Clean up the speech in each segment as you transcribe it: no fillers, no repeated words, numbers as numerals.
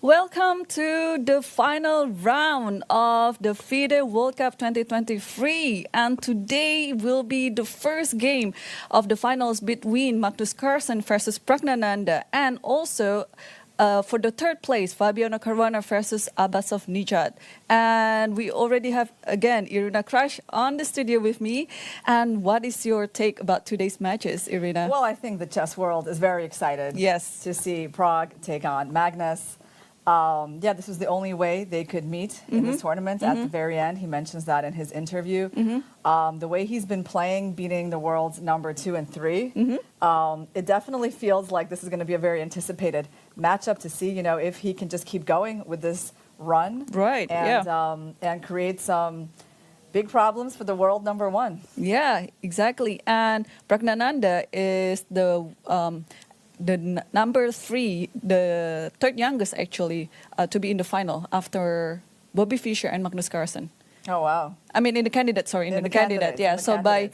Welcome to the final round of the Fide World Cup 2023, and today will be the first game of the finals between Magnus Carlsen versus Praggnanandhaa, and also for the third place, Fabiano Caruana versus Abbasov Nijat. And we already have, again, Irina Crash on the studio with me. And what is your take about today's matches, Irina? Well, I think the chess world is very excited to see Prague take on Magnus. This was the only way they could meet in this tournament at the very end. He mentions that in his interview. The way he's been playing, beating the world's number 2 and 3, it definitely feels like this is going to be a very anticipated matchup to see, if he can just keep going with this run. Right, and create some big problems for the world number 1. Yeah, exactly. And Praggnanandhaa is the number 3, the third youngest actually, to be in the final after Bobby Fischer and Magnus Carlsen. Oh, wow. I mean, in the candidate. Yeah, so by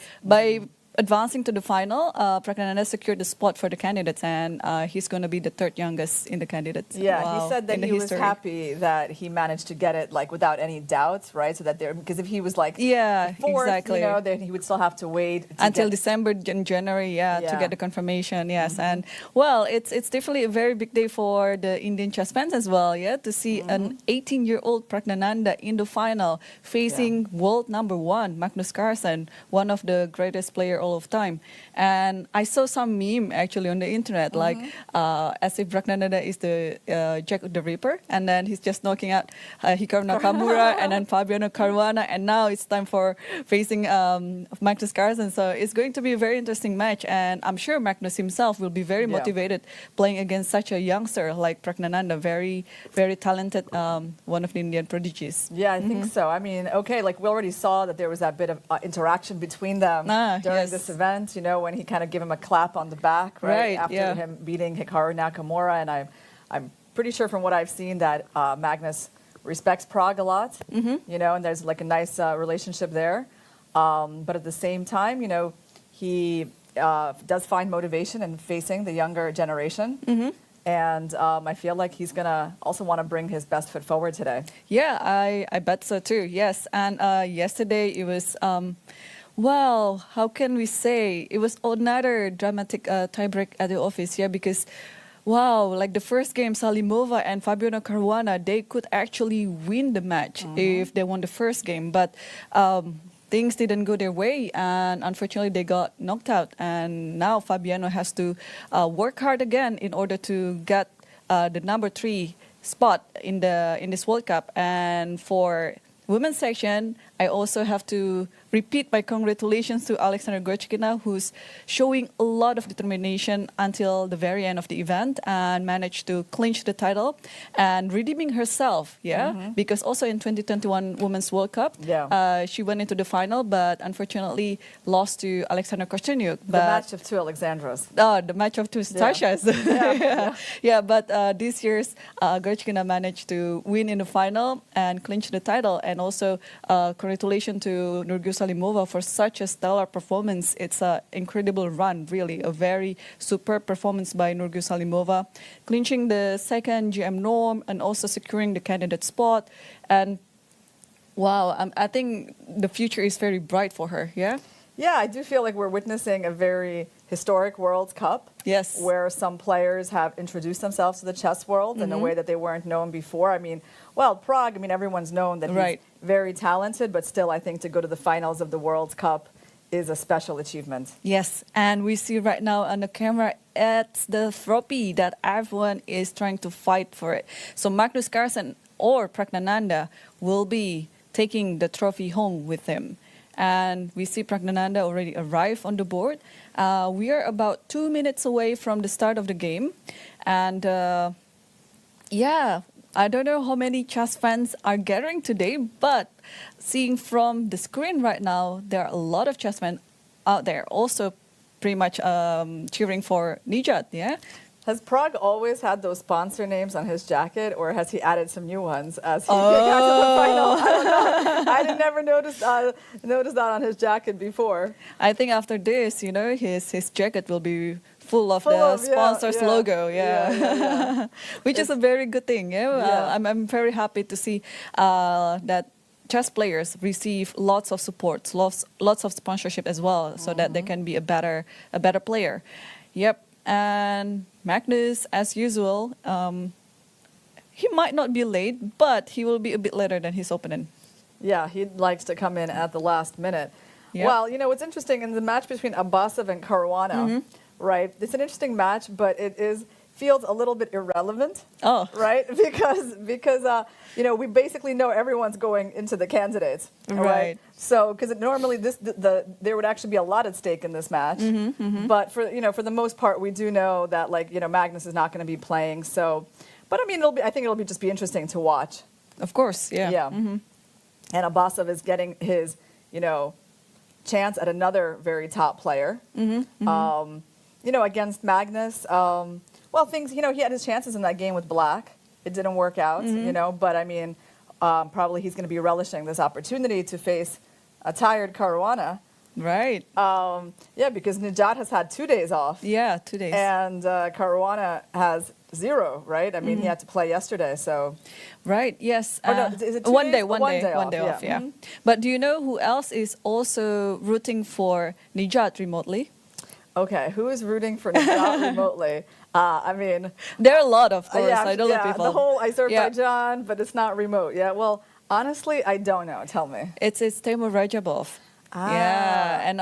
advancing to the final, Praggnanandhaa secured the spot for the candidates, and he's going to be the third youngest in the candidates. Yeah, he said that he was happy that he managed to get it without any doubts, right? So that because if he was fourth, exactly, then he would still have to wait until December and January, to get the confirmation. Yes, and well, it's definitely a very big day for the Indian chess fans as well. Yeah, to see an 18-year-old Praggnanandhaa in the final facing world number 1 Magnus Carlsen, one of the greatest players all of time. And I saw some meme actually on the internet, as if Praggnanandhaa is the Jack the Ripper, and then he's just knocking out Hikaru Nakamura and then Fabiano Caruana, and now it's time for facing Magnus Carlsen. So it's going to be a very interesting match, and I'm sure Magnus himself will be very motivated playing against such a youngster like Praggnanandhaa, very, very talented, one of the Indian prodigies. Yeah, I think so. I mean, we already saw that there was that bit of interaction between them during this event, when he kind of gave him a clap on the back, right? After him beating Hikaru Nakamura. And I'm pretty sure from what I've seen that Magnus respects Prague a lot, and there's a nice relationship there. But at the same time, he does find motivation in facing the younger generation. And I feel like he's going to also want to bring his best foot forward today. Yeah, I bet so too, yes. And yesterday it was... well, how can we say? It was another dramatic tiebreak at the office, because, wow, the first game, Salimova and Fabiano Caruana, they could actually win the match if they won the first game. But things didn't go their way, and unfortunately they got knocked out. And now Fabiano has to work hard again in order to get the number 3 spot in this World Cup. And for women's section, I also have to repeat my congratulations to Alexandra Gorchkina, who's showing a lot of determination until the very end of the event and managed to clinch the title and redeeming herself, because also in 2021 Women's World Cup, she went into the final, but unfortunately lost to Alexandra Kostyanyuk. The match of 2 Alexandras. The match of 2 Sashas. But this year's Gorchkina managed to win in the final and clinch the title. And also congratulations to Nurgul Salimova for such a stellar performance. It's an incredible run, really, a very superb performance by Nurgul Salimova, clinching the second GM norm and also securing the candidate spot. And wow, I think the future is very bright for her, Yeah, I do feel like we're witnessing a very historic World Cup. Yes. Where some players have introduced themselves to the chess world in a way that they weren't known before. I mean, Prague, everyone's known that he's very talented, but still I think to go to the finals of the World Cup is a special achievement. Yes, and we see right now on the camera it's the trophy that everyone is trying to fight for it. So Magnus Carlsen or Praggnanandhaa will be taking the trophy home with him. And we see Praggnanandhaa already arrive on the board. We are about 2 minutes away from the start of the game. And I don't know how many chess fans are gathering today, but seeing from the screen right now, there are a lot of chess fans out there also pretty much cheering for Nijat, Has Prague always had those sponsor names on his jacket, or has he added some new ones as he got to the final? I don't know. I did never notice that on his jacket before. I think after this, his jacket will be full of the sponsor's logo. Yeah. Which is a very good thing. I'm very happy to see that chess players receive lots of support, lots of sponsorship as well, so that they can be a better player. Yep. And Magnus, as usual, he might not be late, but he will be a bit later than his opponent. Yeah, he likes to come in at the last minute. Yep. Well, you know, what's interesting in the match between Abbasov and Caruana, right? It's an interesting match, but it feels a little bit irrelevant, right? Because you know, we basically know everyone's going into the candidates, right? So, because normally there would actually be a lot at stake in this match, but for the most part, we do know that, like, you know, Magnus is not going to be playing. So, but I mean, I think it'll just be interesting to watch. Of course, yeah. Yeah. And Abbasov is getting his, you know, chance at another very top player. You know, against Magnus. Well, things, you know, he had his chances in that game with Black. It didn't work out, you know, but I mean, probably he's going to be relishing this opportunity to face a tired Caruana. Right. Yeah, because Nijat has had 2 days off. Yeah, 2 days. And Caruana has 0, right? I mean, he had to play yesterday, so. Right, yes. No, is it 2 one days? day, one day off, yeah. But do you know who else is also rooting for Nijat remotely? Okay, who is rooting for Nijat remotely? I mean, there are a lot, of course. I know people. The whole Azerbaijan, but it's not remote. Yeah, well, honestly, I don't know. Tell me. It's Temur Rajabov. Yeah, and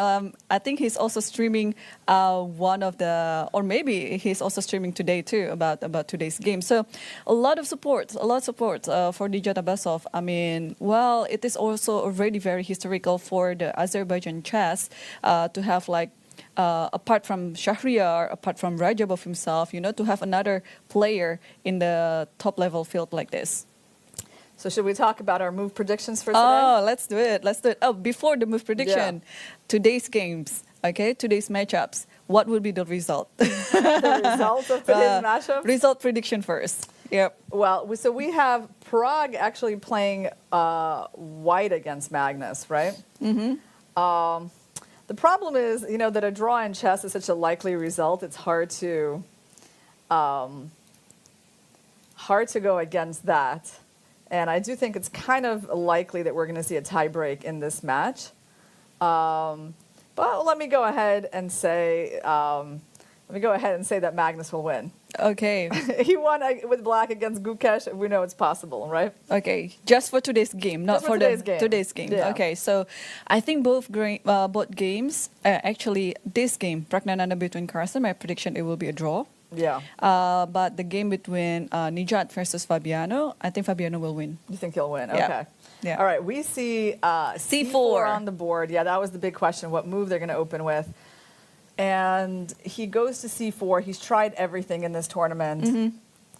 I think he's also streaming one of the, or maybe he's also streaming today too about today's game. So a lot of support for Nijat Abbasov. I mean, well, it is also already very historical for the Azerbaijan chess to have, like, apart from Shahriar, apart from Rajabov himself, you know, to have another player in the top level field like this. So should we talk about our move predictions for today? Oh, let's do it. Oh, before the move prediction, today's games, okay, today's matchups. What will be the result? The result of today's matchup? Result prediction first. Yep. Well, so we have Pragg actually playing white against Magnus, right? The problem is, you know, that a draw in chess is such a likely result. It's hard to go against that. And I do think it's kind of likely that we're going to see a tie break in this match. But let me go ahead and say that Magnus will win. Okay. He won with Black against Gukesh. We know it's possible, right? Okay, just for today's game, not for today's game. Yeah. Okay, so I think both games, actually this game, Praggnanandhaa between Carson, my prediction, it will be a draw. Yeah. But the game between Nijat versus Fabiano, I think Fabiano will win. You think he'll win? Yeah. Okay. Yeah. All right. We see C4 on the board. Yeah, that was the big question. What move they're going to open with? And he goes to C4. He's tried everything in this tournament.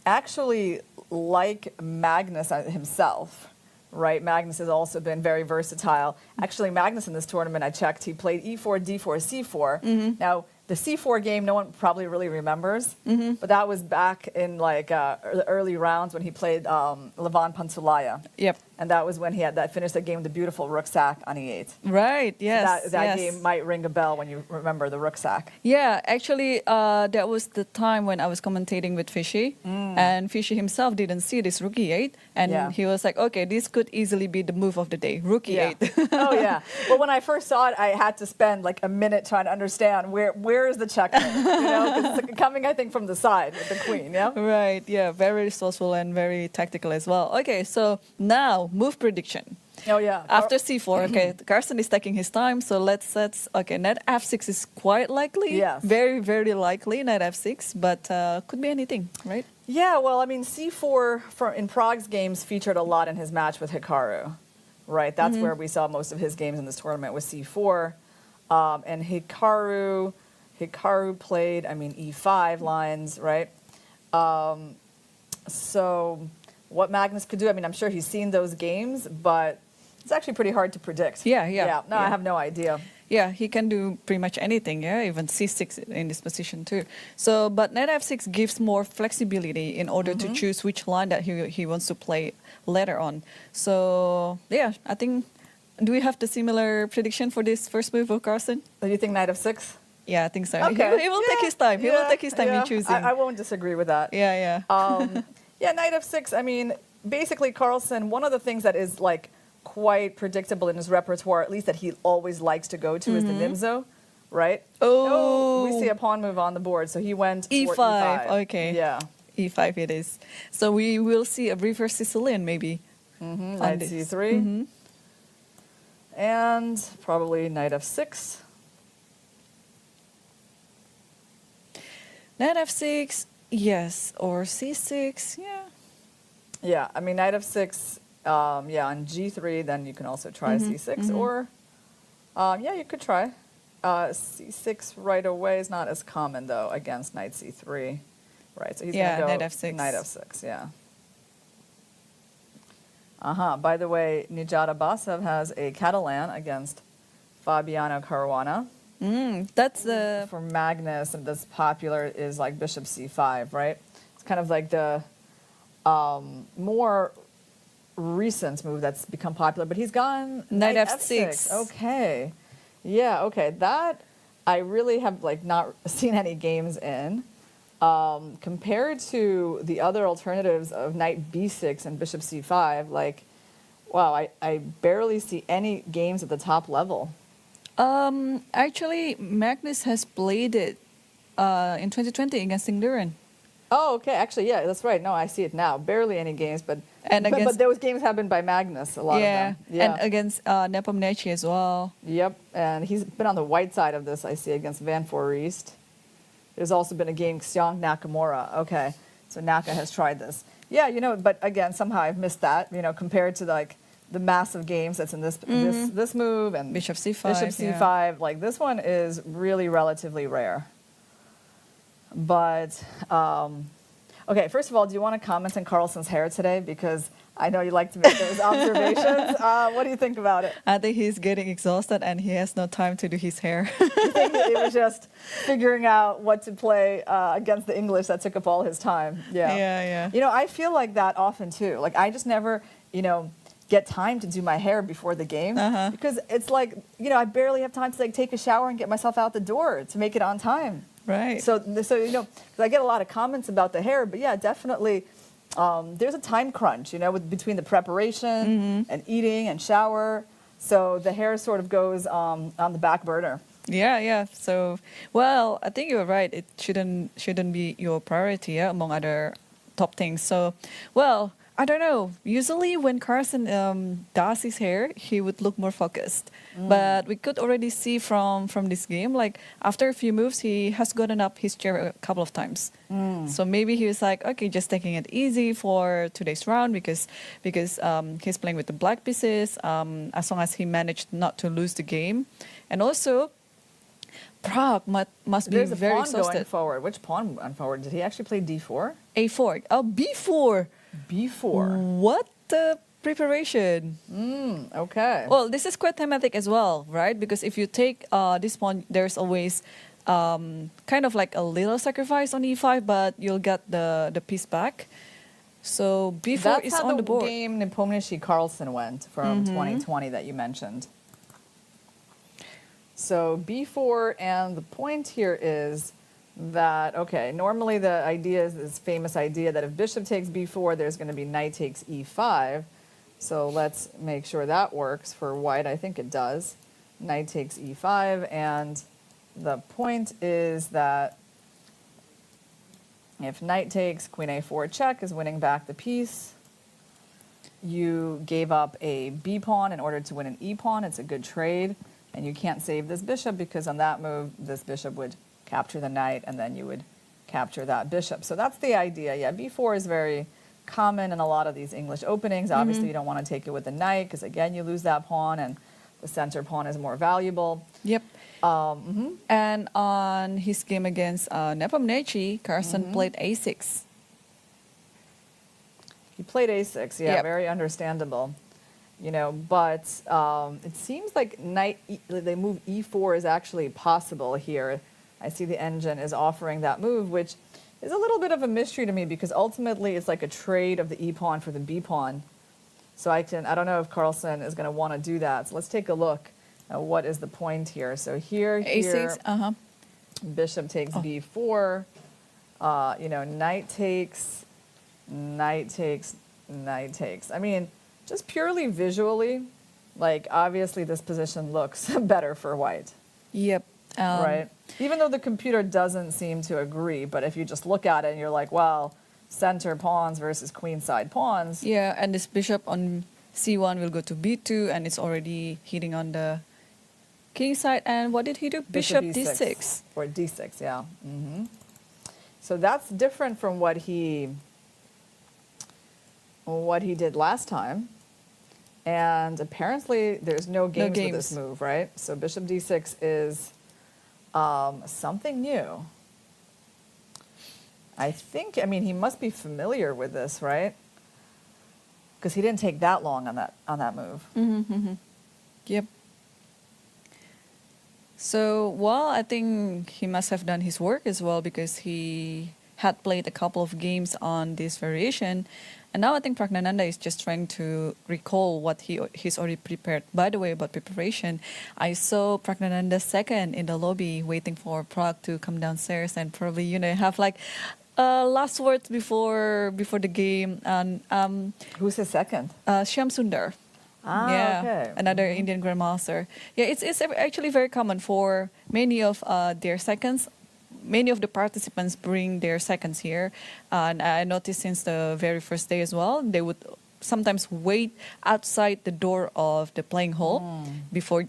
Actually, like Magnus himself, right? Magnus has also been very versatile. Actually, Magnus in this tournament, I checked, he played E4, D4, C4. Now, the C4 game, no one probably really remembers, but that was back in like the early rounds when he played Levan Pantulaya. Yep. And that was when he finished the game with the beautiful rook sack on E8. Right, yes. So that game might ring a bell when you remember the rook sack. Yeah, actually, that was the time when I was commentating with Fishy, and Fishy himself didn't see this rook E8, and he was like, okay, this could easily be the move of the day, rook E8. Oh, yeah. Well, when I first saw it, I had to spend like a minute trying to understand where is the checkmate, you know, because it's coming, I think, from the side with the queen, yeah? Right, yeah, very resourceful and very tactical as well. Okay, so now, move prediction. Oh, yeah. After C4, okay, Carson is taking his time, so let's okay, knight F6 is quite likely. Yes. Very, very likely, knight F6, but could be anything, right? Yeah, well, I mean, C4 in Prague's games featured a lot in his match with Hikaru, right? That's where we saw most of his games in this tournament with C4. And Hikaru played, I mean, E5 lines, right? So what Magnus could do, I mean, I'm sure he's seen those games, but it's actually pretty hard to predict. Yeah. No, I have no idea. Yeah, he can do pretty much anything, yeah, even C6 in this position too. So, but knight F6 gives more flexibility in order to choose which line that he wants to play later on. So, yeah, I think, do we have the similar prediction for this first move of Carson? Do you think knight F6? Yeah, I think so. Okay. He will take his time. He will take his time in choosing. I won't disagree with that. Yeah, yeah. Yeah, knight f6. I mean, basically, Carlsen, one of the things that is like quite predictable in his repertoire, at least that he always likes to go to, is the Nimzo, right? Oh, we see a pawn move on the board, so he went E5. for E5. Okay. Yeah. E5 it is. So we will see a reverse Sicilian maybe. Knight c3. And probably knight f6. Knight f6, yes, or c6, yeah. Yeah, I mean, knight f6, yeah, on g3, then you can also try c6, or, yeah, you could try. C6 right away is not as common, though, against knight c3. Right, so he's going to go knight f6. Knight f6, yeah. By the way, Nijata Basev has a Catalan against Fabiano Caruana. That's the... For Magnus, and that's popular, is like bishop c5, right? It's kind of like the more recent move that's become popular, but he's gone knight f6. Okay. Yeah, okay. That I really have like not seen any games in. Compared to the other alternatives of knight b6 and bishop c5, like, wow, I barely see any games at the top level. Actually, Magnus has played it in 2020 against Singduran. Oh, okay. Actually, yeah, that's right. No, I see it now. Barely any games, but those games have been by Magnus, a lot of them. Yeah, and against Nepomniachtchi as well. Yep, and he's been on the white side of this, I see, against Van Foreest. There's also been a game, Xiong Nakamura. Okay, so Naka has tried this. Yeah, you know, but again, somehow I've missed that, you know, compared to like the massive games that's in this move and Bishop c5. Bishop c5. Yeah. Like this one is really relatively rare. But, okay, first of all, do you want to comment on Carlsen's hair today? Because I know you like to make those observations. What do you think about it? I think he's getting exhausted and he has no time to do his hair. You think it was just figuring out what to play against the English that took up all his time? Yeah. Yeah. You know, I feel like that often too. Like I just never, you know, get time to do my hair before the game because it's like, you know, I barely have time to like take a shower and get myself out the door to make it on time. Right. So you know, 'cause I get a lot of comments about the hair, but yeah, definitely, there's a time crunch, you know, between the preparation and eating and shower. So the hair sort of goes on the back burner. Yeah. So, well, I think you're right. It shouldn't be your priority among other top things. So, well, I don't know. Usually when Carlsen does his hair, he would look more focused. But we could already see from this game, like after a few moves, he has gotten up his chair a couple of times. So maybe he was like, okay, just taking it easy for today's round because he's playing with the black pieces, as long as he managed not to lose the game. And also, Pragg must be very exhausted. There's a pawn going forward. Which pawn went forward? Did he actually play d4? A4. Oh, B4. B4. What the preparation? Okay. Well, this is quite thematic as well, right? Because if you take this pawn, there's always kind of like a little sacrifice on e5, but you'll get the piece back. So B4 is on the board. That's how the game Nepomniachtchi Carlsen went from 2020 that you mentioned. So B4, and the point here is that, okay, normally the idea is this famous idea that if bishop takes b4, there's going to be knight takes e5. So let's make sure that works for white. I think it does. Knight takes e5, and the point is that if knight takes, queen a4 check is winning back the piece. You gave up a b pawn in order to win an e pawn. It's a good trade, and you can't save this bishop because on that move, this bishop would capture the knight, and then you would capture that bishop. So that's the idea. Yeah, b4 is very common in a lot of these English openings. Obviously, you don't want to take it with the knight because, again, you lose that pawn, and the center pawn is more valuable. Yep. And on his game against Nepomniachtchi, Carlsen played a6. He played a6, yeah, Yep. very understandable. You know, but it seems like they move e4 is actually possible here. I see the engine is offering that move, which is a little bit of a mystery to me because ultimately it's like a trade of the e pawn for the b pawn. So I don't know if Carlsen is going to want to do that. So let's take a look at what is the point here. So here, a6, Bishop takes b4. You know, knight takes, knight takes, knight takes. I mean, just purely visually, like obviously this position looks better for white. Yep. Right? Even though the computer doesn't seem to agree, but if you just look at it and you're like, well, center pawns versus queenside pawns. Yeah, and this bishop on c1 will go to b2, and it's already hitting on the king side. And what did he do? Bishop d6. Or d6, yeah. So that's different from what he did last time. And apparently there's no games with this move, right? So bishop d6 is something new. I think, I mean, he must be familiar with this, right? Because he didn't take that long on that move. Yep. So, well, I think he must have done his work as well, because he had played a couple of games on this variation. And now I think Praggnanandhaa is just trying to recall what he's already prepared. By the way, about preparation, I saw Praggnanandhaa second in the lobby waiting for Prag to come downstairs and probably, you know, have like last words before the game. And who's his second? Shyam Sundar. Yeah, okay. Another Indian grandmaster. Yeah, it's actually very common for many of their seconds. Many of the participants bring their seconds here, and I noticed since the very first day as well, they would sometimes wait outside the door of the playing hall before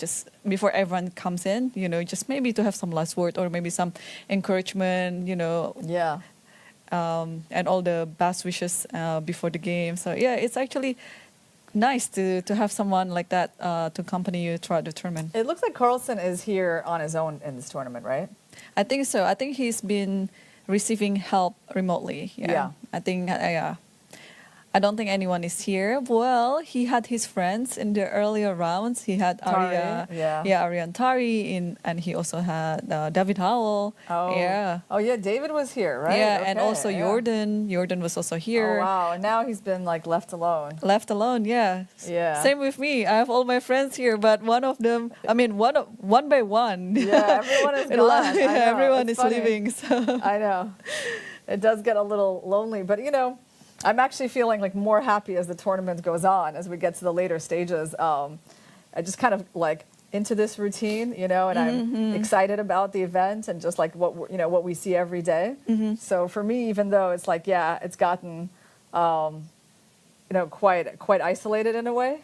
everyone comes in. You know, just maybe to have some last word or maybe some encouragement. You know. Yeah. And all the best wishes before the game. So yeah, it's actually nice to have someone like that to accompany you throughout the tournament. It looks like Carlsen is here on his own in this tournament, right? I think so. I think he's been receiving help remotely. Yeah. I think, I don't think anyone is here. Well, he had his friends in the earlier rounds. He had Arya, Arya and Tari, and he also had David Howell. Oh, yeah. Oh, yeah, David was here, right? Yeah, okay, and also Jordan. Jordan was also here. Oh, wow. And now he's been like left alone. Left alone, yeah. Yeah. Same with me. I have all my friends here, but one of them, I mean, one by one. Yeah, everyone is gone. Everyone is funny. leaving. So. I know. It does get a little lonely, but you know, I'm actually feeling like more happy as the tournament goes on, as we get to the later stages. I just kind of like into this routine, you know, and I'm excited about the event and just like what we see every day. So for me, even though it's like, yeah, it's gotten, you know, quite isolated in a way.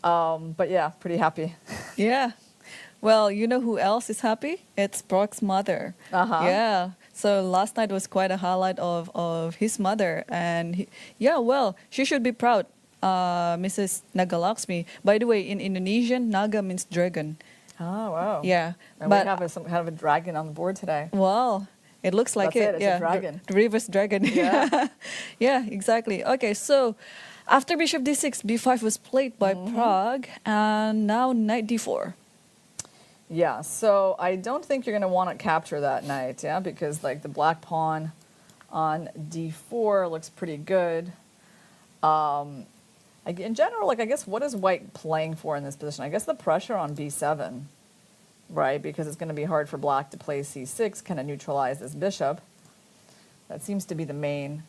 But yeah, pretty happy. Yeah. Well, you know who else is happy? It's Brock's mother. Yeah. So last night was quite a highlight of his mother. And she should be proud, Mrs. Nagalaxmi. By the way, in Indonesian, Naga means dragon. Oh, wow. Yeah. And we have some kind of a dragon on the board today. Well, it looks like That's it. It's a dragon. The reverse dragon. Yeah. Yeah, exactly. Okay, so after bishop d6, b5 was played by Prag, and now knight d4. Yeah, so I don't think you're going to want to capture that knight, yeah, because like the black pawn on d4 looks pretty good. In general, like I guess what is white playing for in this position? I guess the pressure on b7, right? Because it's going to be hard for black to play c6, kind of neutralize this bishop. That seems to be the main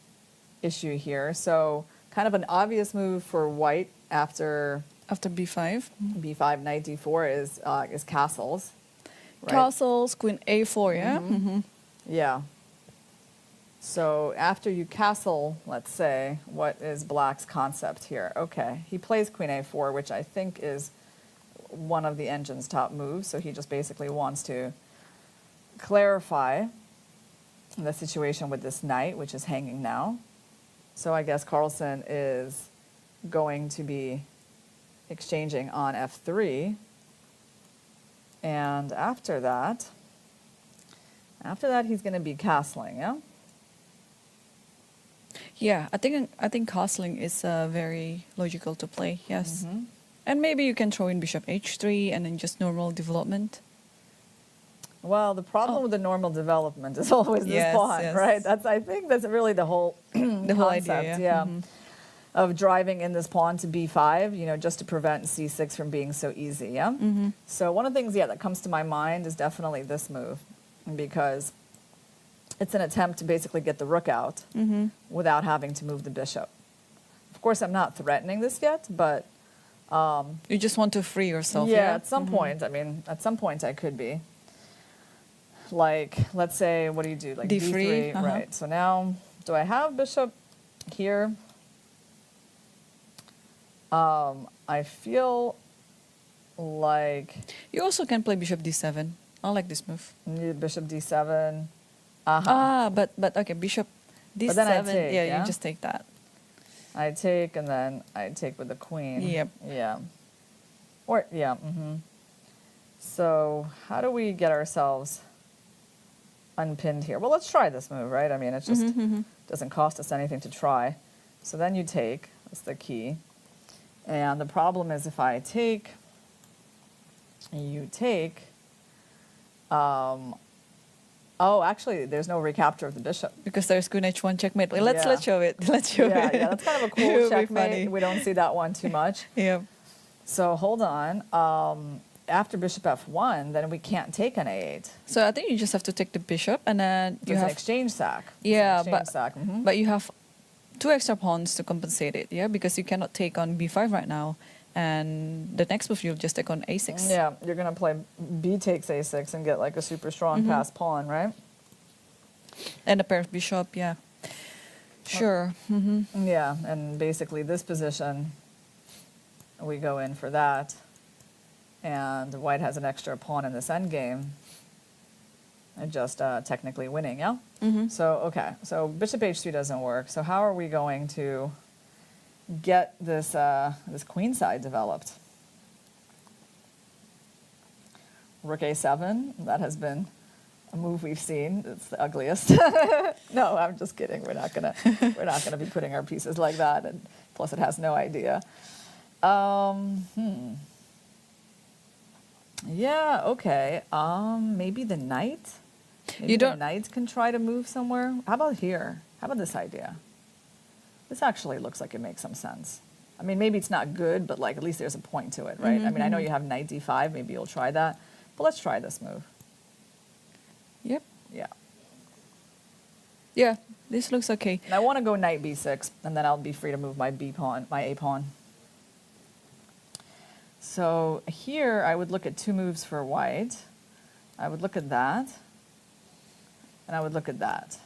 issue here. So kind of an obvious move for white after b5. b5, knight d4 is castles. Right? Castles, queen a4, yeah? Yeah. So after you castle, let's say, what is black's concept here? Okay, he plays queen a4, which I think is one of the engine's top moves. So he just basically wants to clarify the situation with this knight, which is hanging now. So I guess Carlsen is going to be exchanging on f3, and after that he's going to be castling. Yeah, I think castling is very logical to play. Yes, and maybe you can throw in bishop h3 and then just normal development. Well, the problem with the normal development is always this pawn, right? I think that's really the whole the whole idea. Yeah. Of driving in this pawn to b5, you know, just to prevent c6 from being so easy, yeah? So one of the things, that comes to my mind is definitely this move. because it's an attempt to basically get the rook out without having to move the bishop. Of course, I'm not threatening this yet, but... you just want to free yourself. Yeah, at some point. I mean, at some point I could be. Like, let's say, what do you do? Like D3, right. So now, do I have bishop here? I feel like... You also can play bishop d7. I like this move. Bishop d7. But okay, bishop d7. But then I take, yeah, you just take that. I take, and then I take with the queen. Yep. Yeah. Or, yeah. So how do we get ourselves unpinned here? Well, let's try this move, right? I mean, it just doesn't cost us anything to try. So then you take. That's the key. And the problem is if I take, you take... oh, actually, there's no recapture of the bishop. Because there's queen h1 checkmate. Wait, let's show it. Let's show it. Yeah, that's kind of a cool checkmate. We don't see that one too much. Yeah. So hold on. After bishop f1, then we can't take an a8. So I think you just have to take the bishop, and then you have an exchange sack. Yeah, but you have 2 extra pawns to compensate it. Yeah, because you cannot take on b5 right now. And the next move, you'll just take on a6. Yeah, you're going to play b takes a6 and get like a super strong passed pawn, right? And a pair of bishop, yeah. Sure. Yeah, and basically this position, we go in for that. And white has an extra pawn in this endgame. And just technically winning, yeah? So, okay, so bishop h3 doesn't work. So how are we going to get this this queen side developed? Rook a7, that has been a move we've seen. It's the ugliest. No, I'm just kidding. We're not gonna be putting our pieces like that. And plus, it has no idea. Yeah. Okay. Maybe the knight. Maybe the knight can try to move somewhere. How about here? How about this idea? This actually looks like it makes some sense. I mean, maybe it's not good, but like at least there's a point to it, right? I mean, I know you have knight d5. Maybe you'll try that. But let's try this move. Yep. Yeah. Yeah, this looks okay. And I want to go knight b6, and then I'll be free to move my b pawn, my a pawn. So here I would look at 2 moves for white. I would look at that, and I would look at that.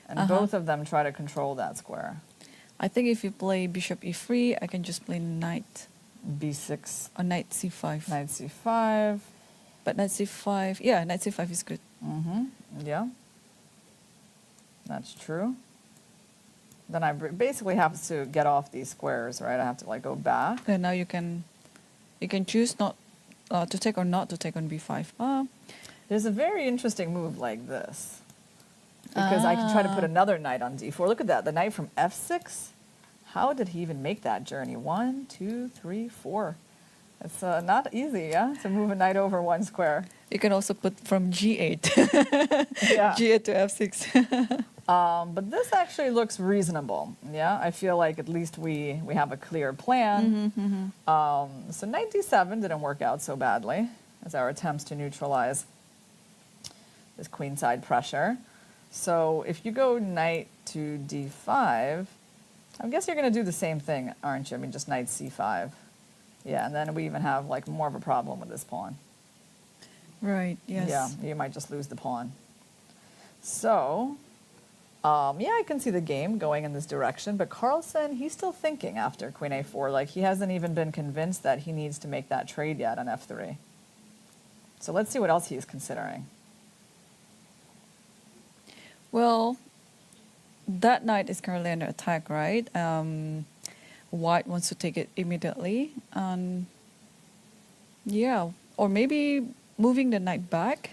And both of them try to control that square. I think if you play bishop e3, I can just play knight b6 or knight c5. Knight c5. But knight c5, yeah, knight c5 is good. Yeah, that's true. Then I basically have to get off these squares, right? I have to like go back. And now you can choose not to take or not to take on b5. There's a very interesting move like this. Because I can try to put another knight on d4. Look at that, the knight from f6. How did he even make that journey? 1, 2, 3, 4. It's not easy, yeah, to move a knight over 1 square. You can also put from g8. Yeah. g8 to f6. But this actually looks reasonable, yeah? I feel like at least we have a clear plan. So knight d7 didn't work out so badly as our attempts to neutralize this queenside pressure. So if you go knight to d5, I guess you're going to do the same thing, aren't you? I mean, just knight c5. Yeah, and then we even have like more of a problem with this pawn. Right, yes. Yeah, you might just lose the pawn. So, yeah, I can see the game going in this direction, but Carlsen, he's still thinking after queen a4. Like, he hasn't even been convinced that he needs to make that trade yet on f3. So let's see what else he's considering. Well, that knight is currently under attack, right? White wants to take it immediately. Yeah, or maybe moving the knight back.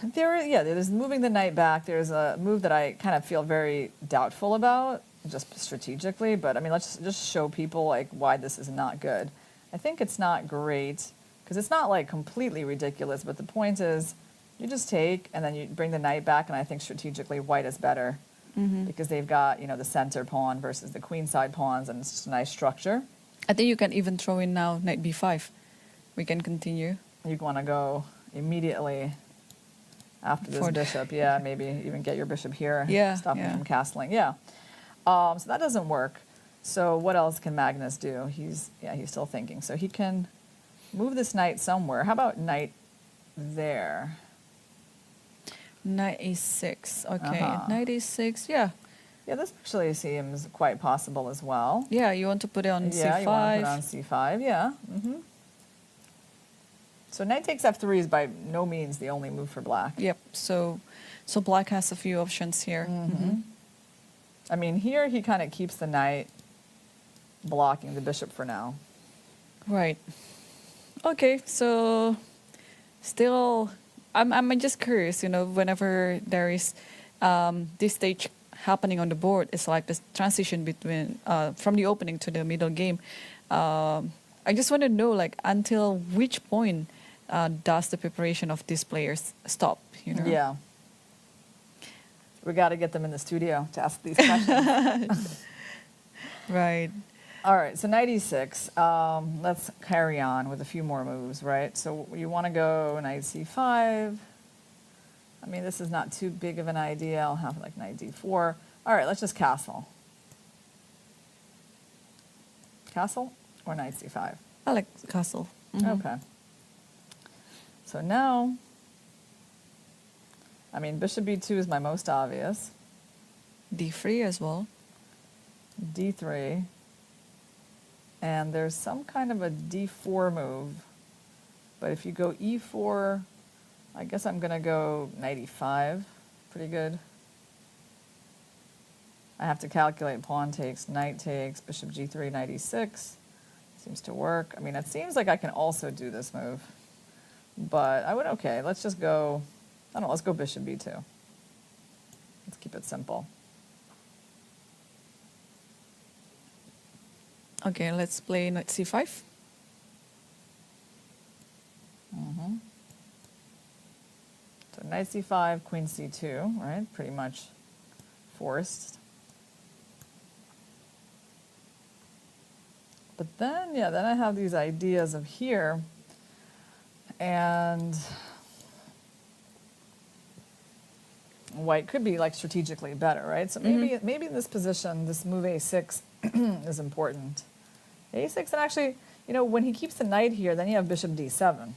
There's moving the knight back. There's a move that I kind of feel very doubtful about, just strategically. But I mean, let's just show people like why this is not good. I think it's not great because it's not like completely ridiculous. But the point is, you just take and then you bring the knight back, and I think strategically white is better because they've got the center pawn versus the queenside pawns, and it's just a nice structure. I think you can even throw in now knight b5. We can continue. You want to go immediately after this bishop. Yeah, maybe even get your bishop here. Yeah, stop him from castling. Yeah. So that doesn't work. So what else can Magnus do? He's still thinking. So he can move this knight somewhere. How about knight there? Knight e6. Okay, knight e6. Yeah. Yeah, this actually seems quite possible as well. Yeah, you want to put it on c5. Yeah, you want to put it on c5. Yeah. So knight takes f3 is by no means the only move for black. Yep. So black has a few options here. I mean, here he kind of keeps the knight blocking the bishop for now. Right. Okay, so still, I'm just curious, whenever there is this stage happening on the board, it's like this transition between, from the opening to the middle game. I just want to know, like, until which point does the preparation of these players stop, Yeah. We got to get them in the studio to ask these questions. Right. All right, so knight e6. Let's carry on with a few more moves, right? So you want to go knight c5. I mean, this is not too big of an idea. I'll have like knight d4. All right, let's just castle. Castle or knight c5? I like castle. Okay. So now, I mean, bishop b2 is my most obvious. d3 as well. d3. And there's some kind of a d4 move. But if you go e4, I guess I'm going to go knight e5. Pretty good. I have to calculate pawn takes, knight takes, bishop g3, knight e6. Seems to work. I mean, it seems like I can also do this move. But I would, okay, let's just go, I don't know, let's go bishop b2. Let's keep it simple. Okay, let's play knight c5. So knight c5, queen c2, right? Pretty much forced. But then, yeah, then I have these ideas of here, and white could be like strategically better, right? So maybe in this position, this move a6 is important. a6, and actually, when he keeps the knight here, then you have bishop d7.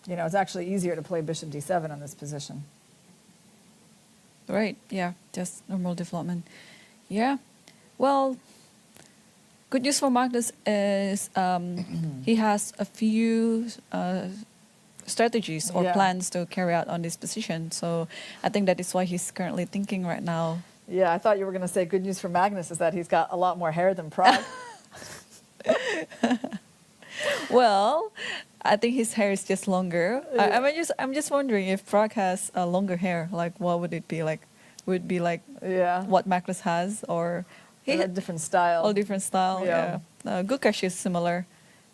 It's actually easier to play bishop d7 in this position. Right, yeah, just normal development. Yeah, well, good news for Magnus is he has a few strategies or plans to carry out on this position. So I think that is why he's currently thinking right now. Yeah, I thought you were going to say good news for Magnus is that he's got a lot more hair than Pragg. Well, I think his hair is just longer. I'm just wondering if Pragg has longer hair. Like, what would it be like? Would it be like what Magnus has, or he had different style? All different style. Yeah. Gukesh is similar.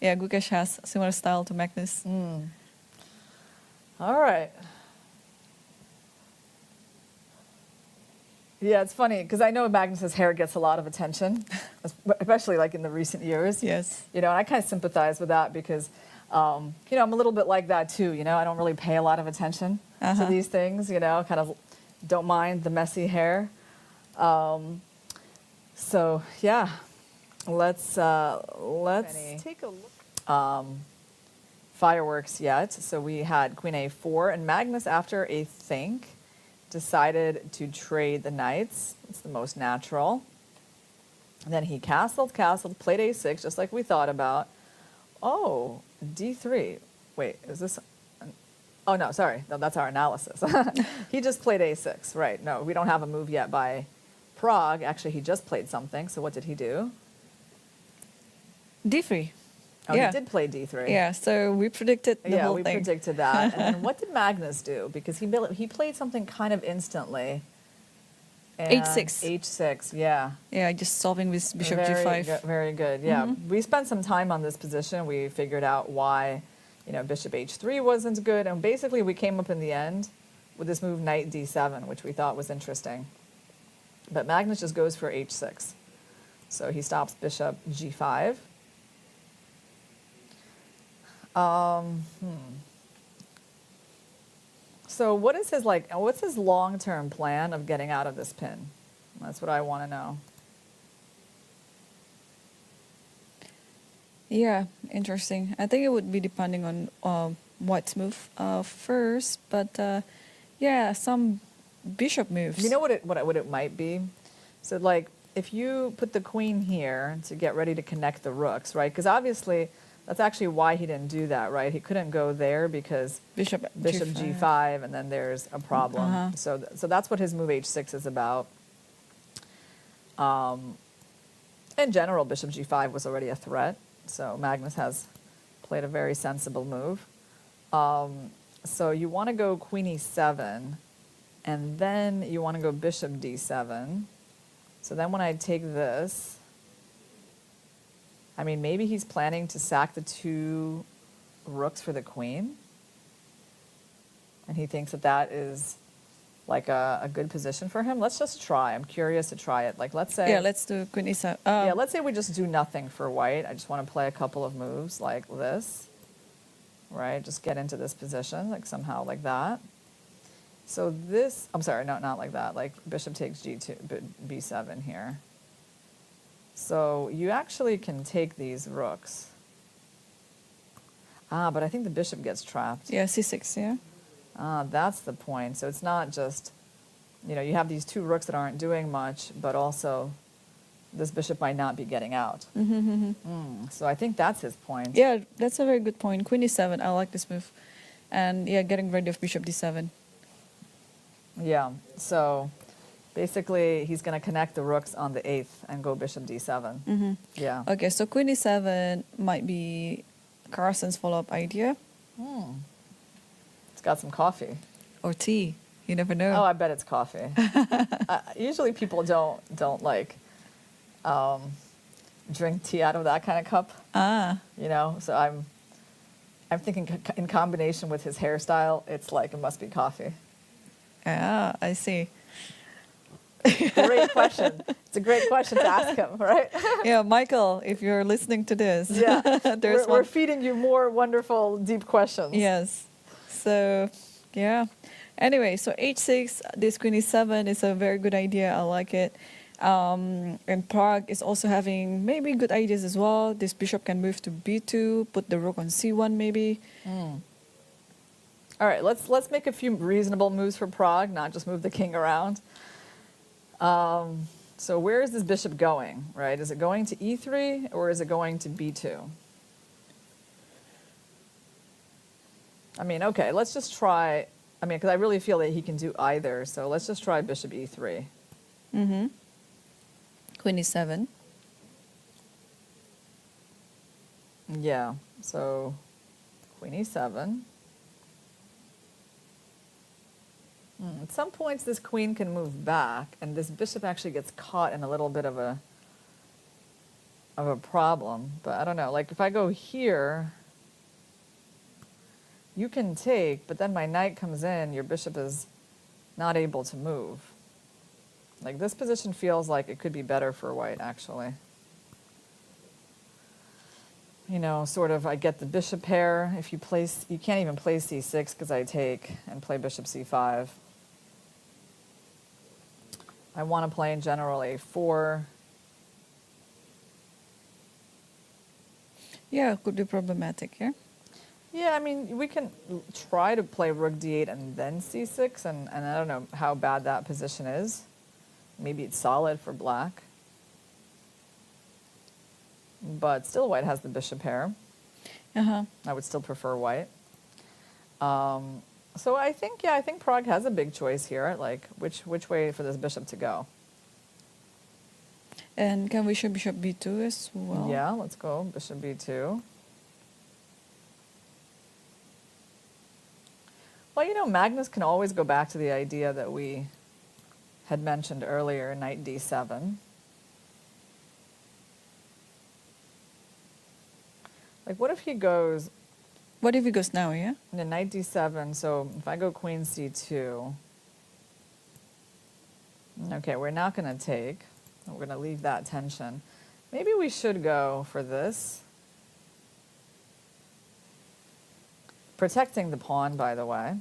Yeah, Gukesh has similar style to Magnus. All right. Yeah, it's funny because I know Magnus's hair gets a lot of attention, especially like in the recent years. Yes. And I kind of sympathize with that because, I'm a little bit like that too. I don't really pay a lot of attention to these things. Kind of don't mind the messy hair. So yeah, let's take a look. Fireworks yet. So we had queen a4, and Magnus, after a think, decided to trade the knights. It's the most natural. And then he castled, played a6, just like we thought about. Oh, d3. Wait, is this... Oh, no, sorry. No, that's our analysis. He just played a6. Right. No, we don't have a move yet by Pragg. Actually, he just played something. So what did he do? d3. Oh, he did play d3. Yeah, so we predicted the whole thing. Yeah, we predicted that. And then what did Magnus do? Because he played something kind of instantly. h6. h6, yeah. Yeah, just solving with bishop g5. Very good, yeah. We spent some time on this position. We figured out why, bishop h3 wasn't good. And basically we came up in the end with this move knight d7, which we thought was interesting. But Magnus just goes for h6. So he stops bishop g5. So what is his what's his long-term plan of getting out of this pin? That's what I want to know. Yeah, interesting. I think it would be depending on white's move first, but yeah, some bishop moves. You know what it might be? So like if you put the queen here to get ready to connect the rooks, right? Because obviously that's actually why he didn't do that, right? He couldn't go there because Bishop G5 and then there's a problem. So that's what his move H6 is about. In general, Bishop G5 was already a threat, so Magnus has played a very sensible move. So you want to go Queen E7, and then you want to go Bishop D7. So then when I take this, I mean, maybe he's planning to sack the 2 rooks for the queen, and he thinks that that is like a good position for him. Let's just try. I'm curious to try it. Like, let's say... Yeah, let's do Queen E7. yeah, let's say we just do nothing for white. I just want to play a couple of moves like this, right? Just get into this position, like somehow like that. So this... I'm sorry, no, not like that. Like bishop takes G2, B7 here. So you actually can take these rooks. But I think the bishop gets trapped. Yeah, C6, yeah. That's the point. So it's not just, you know, you have these 2 rooks that aren't doing much, but also this bishop might not be getting out. So I think that's his point. Yeah, that's a very good point. Queen E7, I like this move. And yeah, getting rid of Bishop D7. Yeah, so basically he's going to connect the rooks on the 8th and go Bishop D7. Yeah. Okay, so Queen E7 might be Carson's follow-up idea. It's got some coffee. Or tea. You never know. Oh, I bet it's coffee. Usually people don't like drink tea out of that kind of cup. You know, so I'm thinking in combination with his hairstyle, it's like it must be coffee. Yeah, I see. Great question. It's a great question to ask him, right? Yeah, Michael, if you're listening to this, yeah, there's we're feeding you more wonderful, deep questions. Yes. So, yeah. Anyway, so H6, this Queen E7 is a very good idea. I like it. And Prague is also having maybe good ideas as well. This bishop can move to B2, put the rook on C1 maybe. All right, let's make a few reasonable moves for Prague, not just move the king around. So where is this bishop going, right? Is it going to E3 or is it going to B2? I mean, okay, let's just try, I mean, because I really feel that he can do either, so let's just try bishop E3. Queen E7. Yeah, so Queen E7. At some points, this queen can move back, and this bishop actually gets caught in a little bit of a problem. But I don't know. Like if I go here, you can take, but then my knight comes in. Your bishop is not able to move. Like this position feels like it could be better for white, actually. You know, sort of. I get the bishop pair. If you place, you can't even play C6 because I take and play bishop C5. I want to play in general A4. Yeah, could be problematic, yeah? Yeah, I mean, we can try to play rook D8 and then C6, and I don't know how bad that position is. Maybe it's solid for black. But still white has the bishop pair. I would still prefer white. So I think Prague has a big choice here, like which way for this bishop to go. And can we show bishop B2 as well? Yeah, let's go bishop B2. Well, you know, Magnus can always go back to the idea that we had mentioned earlier, knight D7. Like what if he goes... What if he goes now, yeah? And knight D7, so if I go queen C2, okay, we're not going to take. We're going to leave that tension. Maybe we should go for this. Protecting the pawn, by the way.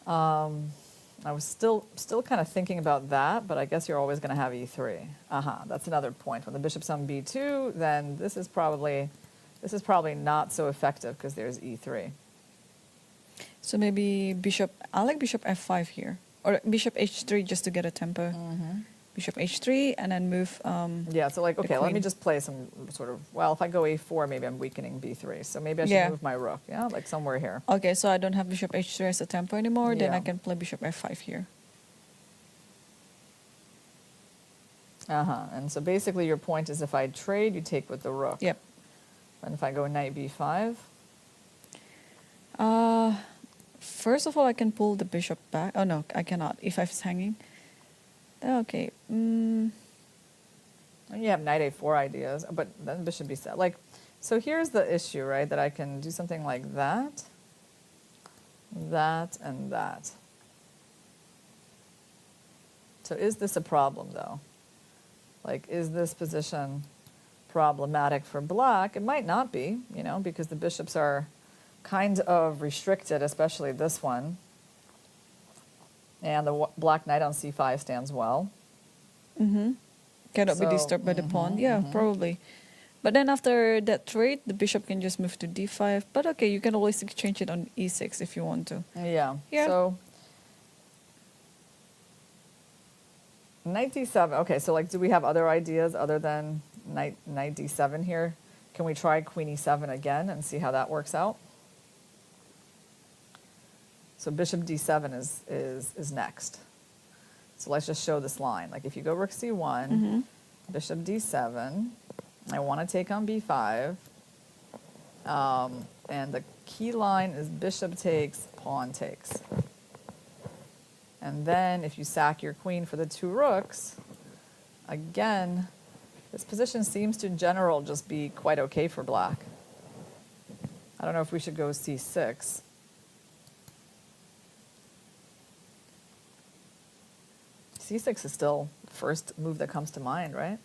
I was still kind of thinking about that, but I guess you're always going to have e3. That's another point. When the bishop's on b2, then this is probably not so effective because there's e3. So maybe I like bishop f5 here, or bishop h3 just to get a tempo. Bishop h3 and then move. Yeah, so like, okay, let me just play some sort of, well, if I go a4, maybe I'm weakening b3. So maybe I should move my rook, yeah, like somewhere here. Okay, so I don't have bishop h3 as a tempo anymore, then I can play bishop f5 here. And so basically your point is if I trade, you take with the rook. Yep. And if I go knight b5? First of all, I can pull the bishop back. Oh no, I cannot. e5 is hanging. Okay. You have knight a4 ideas, but then bishop b7. Like, so here's the issue, right? That I can do something like that, that, and that. So is this a problem, though? Like, is this position problematic for black? It might not be, you know, because the bishops are kind of restricted, especially this one. And the black knight on c5 stands well. Cannot be disturbed by the pawn. Yeah, probably. But then after that trade, the bishop can just move to d5. But okay, you can always exchange it on e6 if you want to. Yeah. So knight d7. Okay, so like, do we have other ideas other than knight d7 here? Can we try queen e7 again and see how that works out? So bishop d7 is next. So let's just show this line. Like if you go rook c1, bishop d7, I want to take on b5, and the key line is bishop takes, pawn takes. And then if you sack your queen for the two rooks, again, this position seems to in general just be quite okay for black. I don't know if we should go c6. c6 is still the first move that comes to mind, right?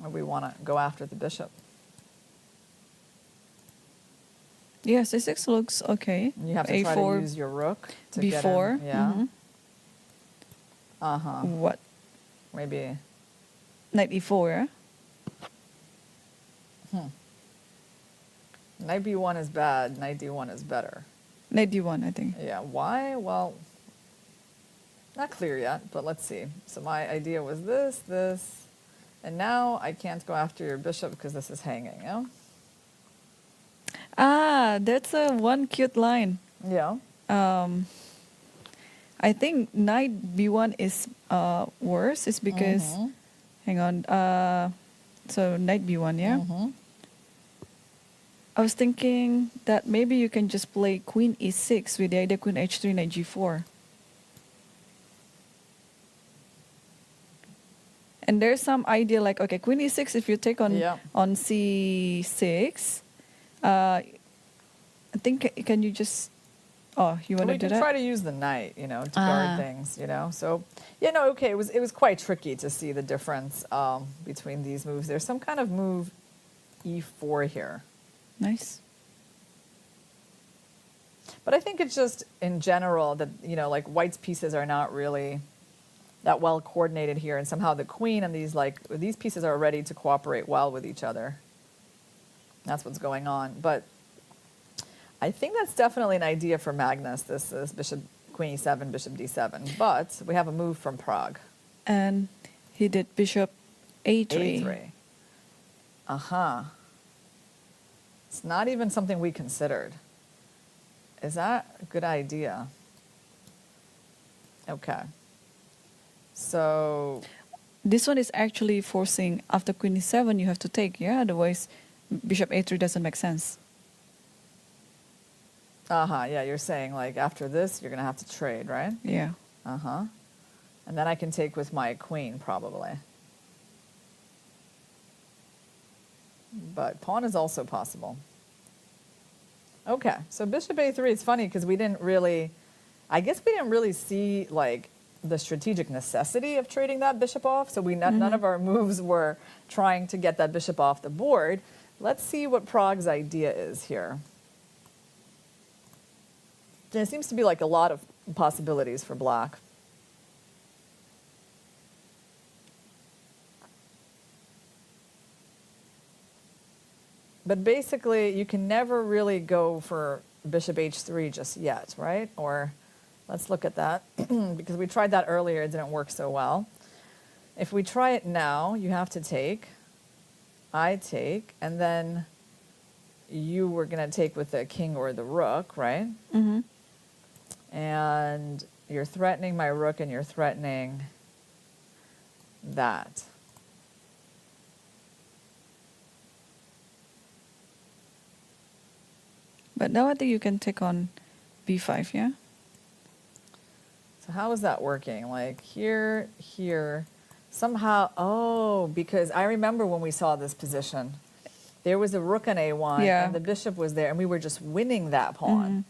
Or we want to go after the bishop. Yeah, c6 looks okay. You have to a4, try to use your rook to b4. get in. Yeah. What? Maybe. Knight e4, yeah? Knight b1 is bad. Knight d1 is better. Knight d1, I think. Yeah. Why? Well, not clear yet, but let's see. So my idea was this, and now I can't go after your bishop because this is hanging, yeah? Ah, that's one cute line. Yeah. I think knight b1 is worse. It's because, hang on, so knight b1, yeah? I was thinking that maybe you can just play queen e6 with the idea queen h3, knight g4. And there's some idea like, okay, queen e6, if you take on c6, I think, can you just, you want to do that? We can try to use the knight, you know, to guard things, you know. So, yeah, no, okay, it was quite tricky to see the difference between these moves. There's some kind of move e4 here. Nice. But I think it's just, in general, that, you know, like, white's pieces are not really that well coordinated here, and somehow the queen and these pieces are ready to cooperate well with each other. That's what's going on. But I think that's definitely an idea for Magnus, this bishop, queen e7, bishop d7. But we have a move from Prague. And he did bishop a3. A3. It's not even something we considered. Is that a good idea? Okay. So this one is actually forcing after queen e7 you have to take, yeah? Otherwise bishop a3 doesn't make sense. Yeah, you're saying like after this you're going to have to trade, right? Yeah. And then I can take with my queen probably. But pawn is also possible. Okay, so bishop a3, it's funny because I guess we didn't really see like the strategic necessity of trading that bishop off. So none of our moves were trying to get that bishop off the board. Let's see what Prague's idea is here. There seems to be like a lot of possibilities for black. But basically, you can never really go for bishop h3 just yet, right? Or let's look at that, because we tried that earlier, it didn't work so well. If we try it now, you have to take, I take, and then you were going to take with the king or the rook, right? Mm-hmm. And you're threatening my rook and you're threatening that. But now I think you can take on b5, yeah? So how is that working? Like here, here, somehow, oh, because I remember when we saw this position, there was a rook on a1 and the bishop was there and we were just winning that pawn. Mm-hmm.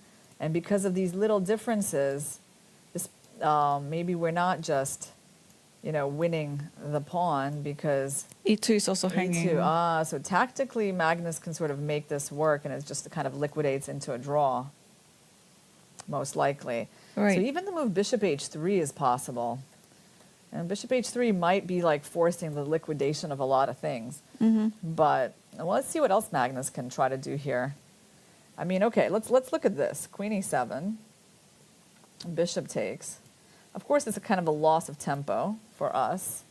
And because of these little differences, this, maybe we're not just, you know, winning the pawn because e2 is also hanging. E2, so tactically Magnus can sort of make this work and it just kind of liquidates into a draw, most likely. Right. So even the move bishop h3 is possible. And bishop h3 might be like forcing the liquidation of a lot of things. Mm-hmm. But well, let's see what else Magnus can try to do here. I mean, okay, let's look at this. Queen e7, bishop takes. Of course, it's a kind of a loss of tempo for us,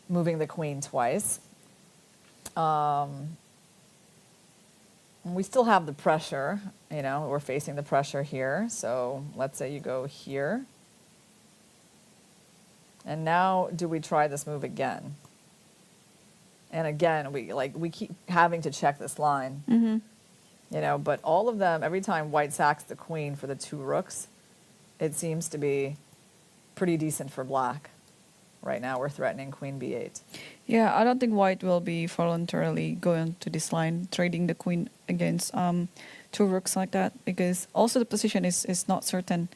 moving the queen twice. We still have the pressure, you know, we're facing the pressure here. So let's say you go here. And now do we try this move again? And again, we keep having to check this line. Mm-hmm. You know, but all of them, every time white sacks the queen for the two rooks, it seems to be pretty decent for black. Right now we're threatening queen b8. Yeah, I don't think white will be voluntarily going to this line, trading the queen against two rooks like that, because also the position is not certain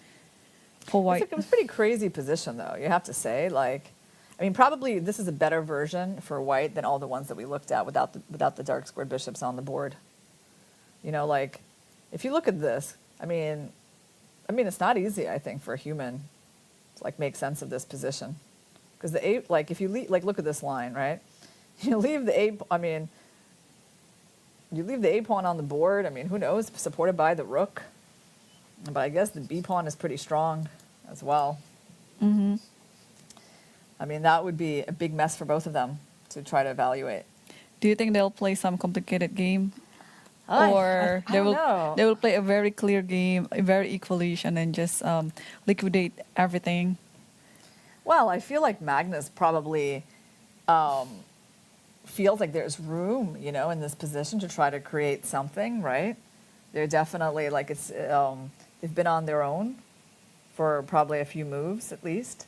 for white. It was a pretty crazy position, though, you have to say. Like, I mean, probably this is a better version for white than all the ones that we looked at without the dark squared bishops on the board. You know, like, if you look at this, I mean, it's not easy, I think, for a human to, like, make sense of this position. Because the a, like, if you leave, like, look at this line, right? You leave the a, I mean, you leave the a pawn on the board. I mean, who knows? Supported by the rook. But I guess the b pawn is pretty strong as well. Mm-hmm. I mean, that would be a big mess for both of them to try to evaluate. Do you think they'll play some complicated game? Or they will play a very clear game, a very equalish, and then just liquidate everything? Well, I feel like Magnus probably feels like there's room, you know, in this position to try to create something, right? They're definitely, like, it's they've been on their own for probably a few moves at least.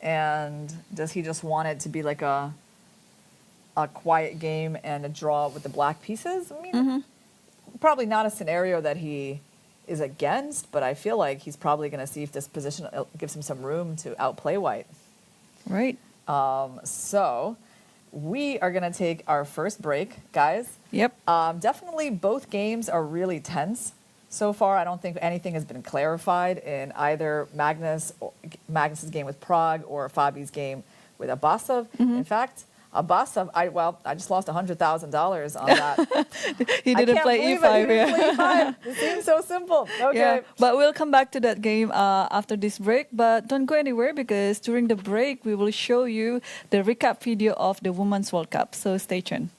And does he just want it to be like a quiet game and a draw with the black pieces? I mean, probably not a scenario that he is against, but I feel like he's probably going to see if this position gives him some room to outplay white. Right. So we are going to take our first break, guys. Yep. Definitely both games are really tense. So far, I don't think anything has been clarified in either Magnus's game with Pragg or Fabi's game with Abasov. In fact, Abasov, I just lost $100,000 on that. He didn't play e5. He didn't play e5. It seems so simple. Okay. Yeah, but we'll come back to that game after this break. But don't go anywhere, because during the break, we will show you the recap video of the Women's World Cup. So stay tuned.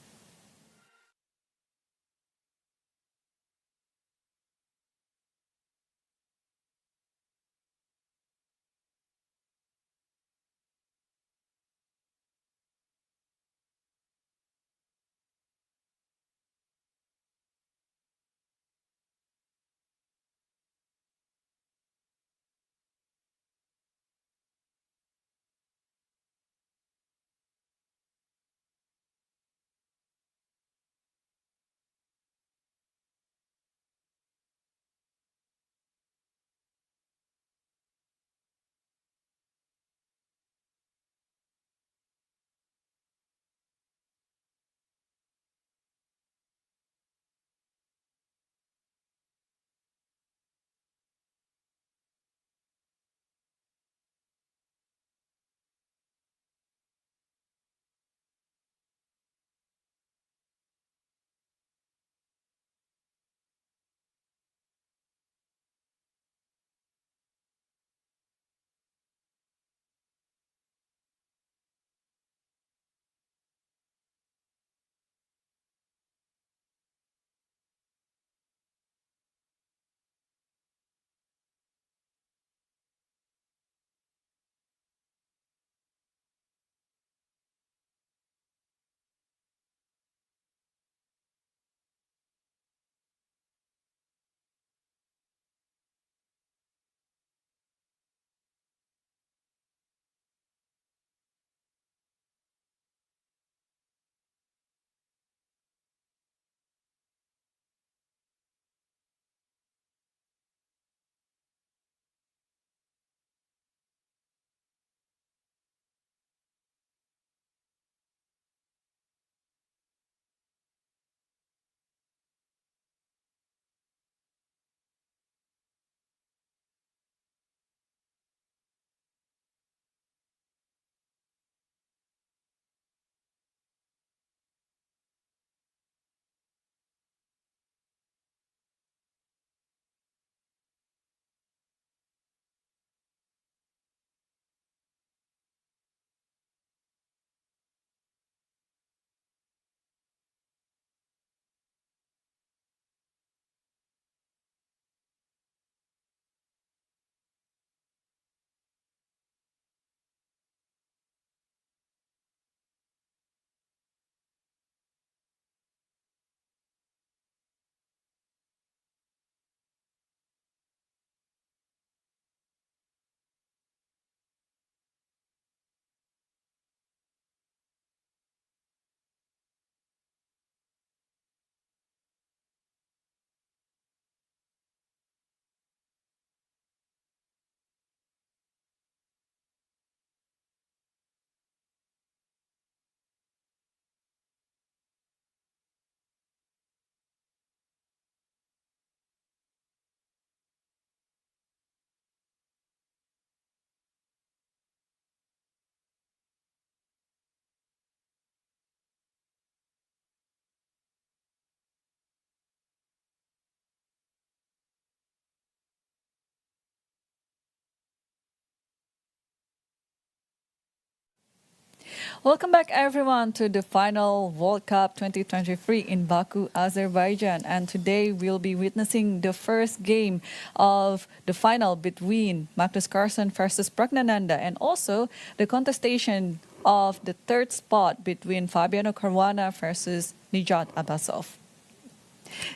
Welcome back, everyone, to the final World Cup 2023 in Baku, Azerbaijan. And today we'll be witnessing the first game of the final between Magnus Carlsen versus Praggnanandhaa, and also the contestation of the third spot between Fabiano Caruana versus Nijat Abbasov.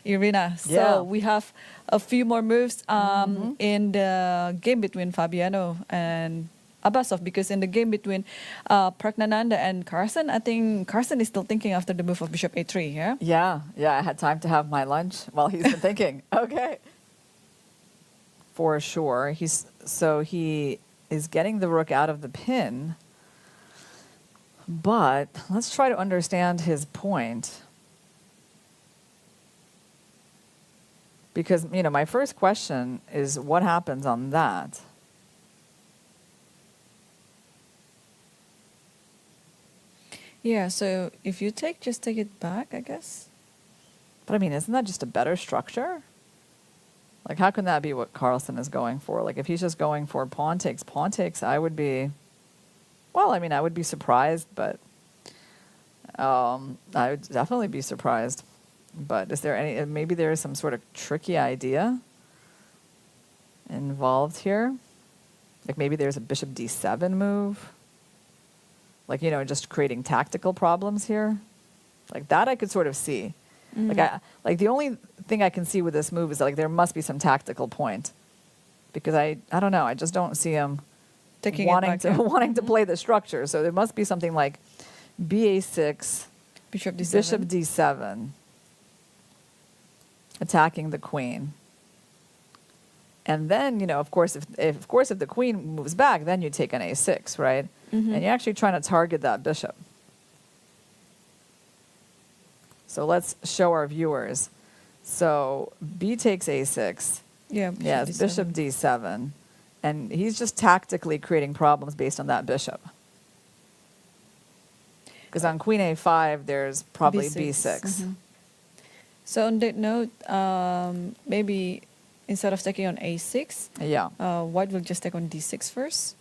Irina, so we have a few more moves in the game between Fabiano and Abbasov, because in the game between Praggnanandhaa and Carlsen, I think Carlsen is still thinking after the move of Bishop A3, yeah? Yeah, I had time to have my lunch while he's been thinking. Okay. For sure. He is getting the rook out of the pin, but let's try to understand his point. Because, my first question is what happens on that? Yeah, so if you just take it back, I guess. But isn't that just a better structure? Like, how can that be what Carlsen is going for? Like, if he's just going for pawn takes, I would be, I would be surprised, but I would definitely be surprised. But is there maybe there is some sort of tricky idea involved here? Like, maybe there's a bishop d7 move. Like, just creating tactical problems here. Like, that I could sort of see. Like, the only thing I can see with this move is that, like, there must be some tactical point. Because I don't know, I just don't see him wanting to play the structure. So there must be something like ba6, Bishop d7, attacking the queen. And then, of course, if the queen moves back, then you take an a6, right? And you're actually trying to target that bishop. So let's show our viewers. So b takes a6. Yes, bishop d7. And he's just tactically creating problems based on that bishop. Because on queen a5, there's probably b6. So on that note, maybe instead of taking on a6, white will just take on d6 first.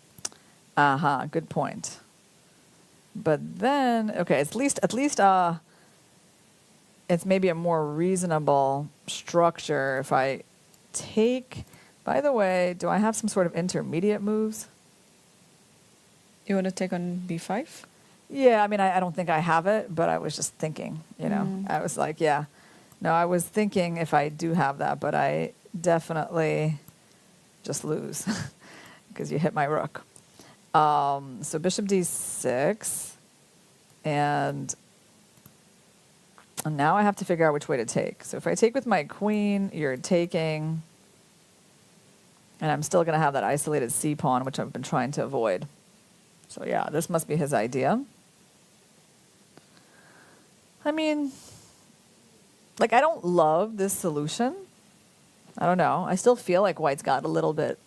Good point. But then, okay, at least it's maybe a more reasonable structure if I take. By the way, do I have some sort of intermediate moves? You want to take on b5? Yeah, I don't think I have it, but I was just thinking, I was like, no, I was thinking if I do have that, but I definitely just lose because you hit my rook. So bishop d6, and now I have to figure out which way to take. So if I take with my queen, you're taking, and I'm still going to have that isolated c pawn, which I've been trying to avoid. So yeah, this must be his idea. Like, I don't love this solution. I don't know. I still feel like white's got a little bit,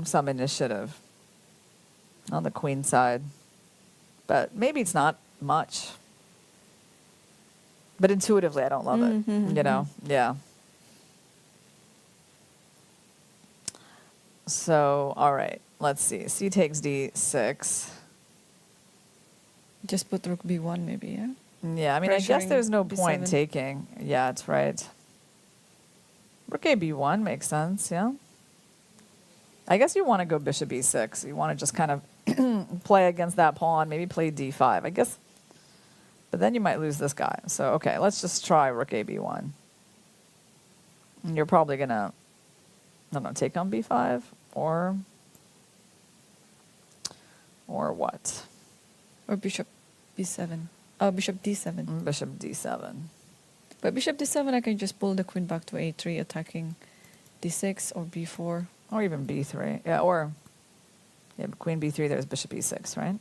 some initiative on the queen side. But maybe it's not much. But intuitively, I don't love it, Yeah. So, all right, let's see. C takes d6. Just put rook b1 maybe, yeah? Yeah, I guess there's no point b7. taking. Yeah, it's right. Rook a b1 makes sense, yeah. I guess you want to go bishop e6. You want to just kind of play against that pawn, maybe play d5, I guess. But then you might lose this guy. So, okay, let's just try rook a b1. And you're probably going to, I don't know, take on b5 or what? Or bishop b7. Oh, bishop d7. Bishop d7. But bishop d7, I can just pull the queen back to a3, attacking d6 or b4. Or even b3. Yeah, queen b3, there's bishop e6, right?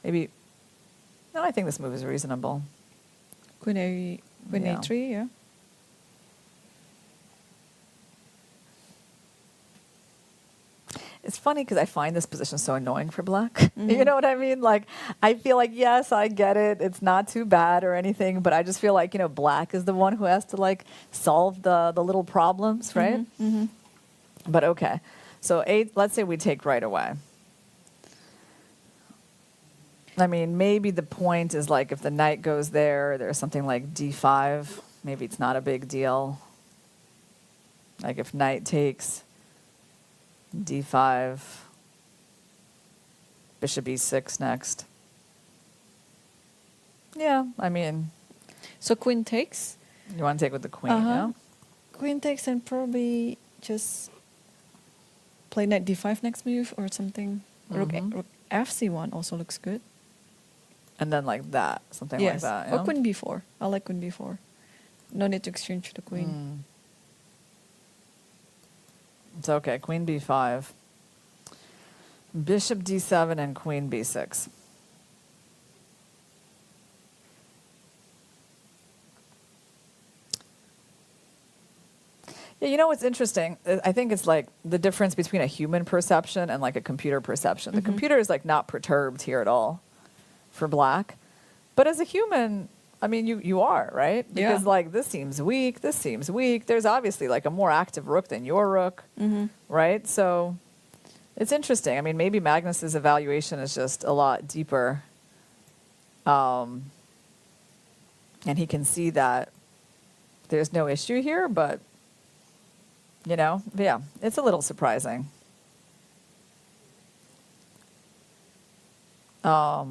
Maybe, no, I think this move is reasonable. Queen a3, yeah. It's funny because I find this position so annoying for black. You know what I mean? Like, I feel like, yes, I get it. It's not too bad or anything, but I just feel like, black is the one who has to, like, solve the little problems, right? But okay. So let's say we take right away. I mean, maybe the point is like if the knight goes there, there's something like d5. Maybe it's not a big deal. Like if knight takes d5, bishop e6 next. Yeah, I mean. So queen takes? You want to take with the queen, yeah? Queen takes and probably just play knight d5 next move or something. Rook fc1 also looks good. And then like that, something like that. Yeah? Or queen b4. I like queen b4. No need to exchange the queen. It's okay. Queen b5. Bishop d7 and queen b6. Yeah, you know what's interesting? I think it's like the difference between a human perception and like a computer perception. The computer is like not perturbed here at all for black. But as a human, I mean, you are, right? Because like this seems weak, this seems weak. There's obviously like a more active rook than your rook, right? So it's interesting. I mean, maybe Magnus's evaluation is just a lot deeper. And he can see that there's no issue here, but you know, yeah, it's a little surprising. Yeah,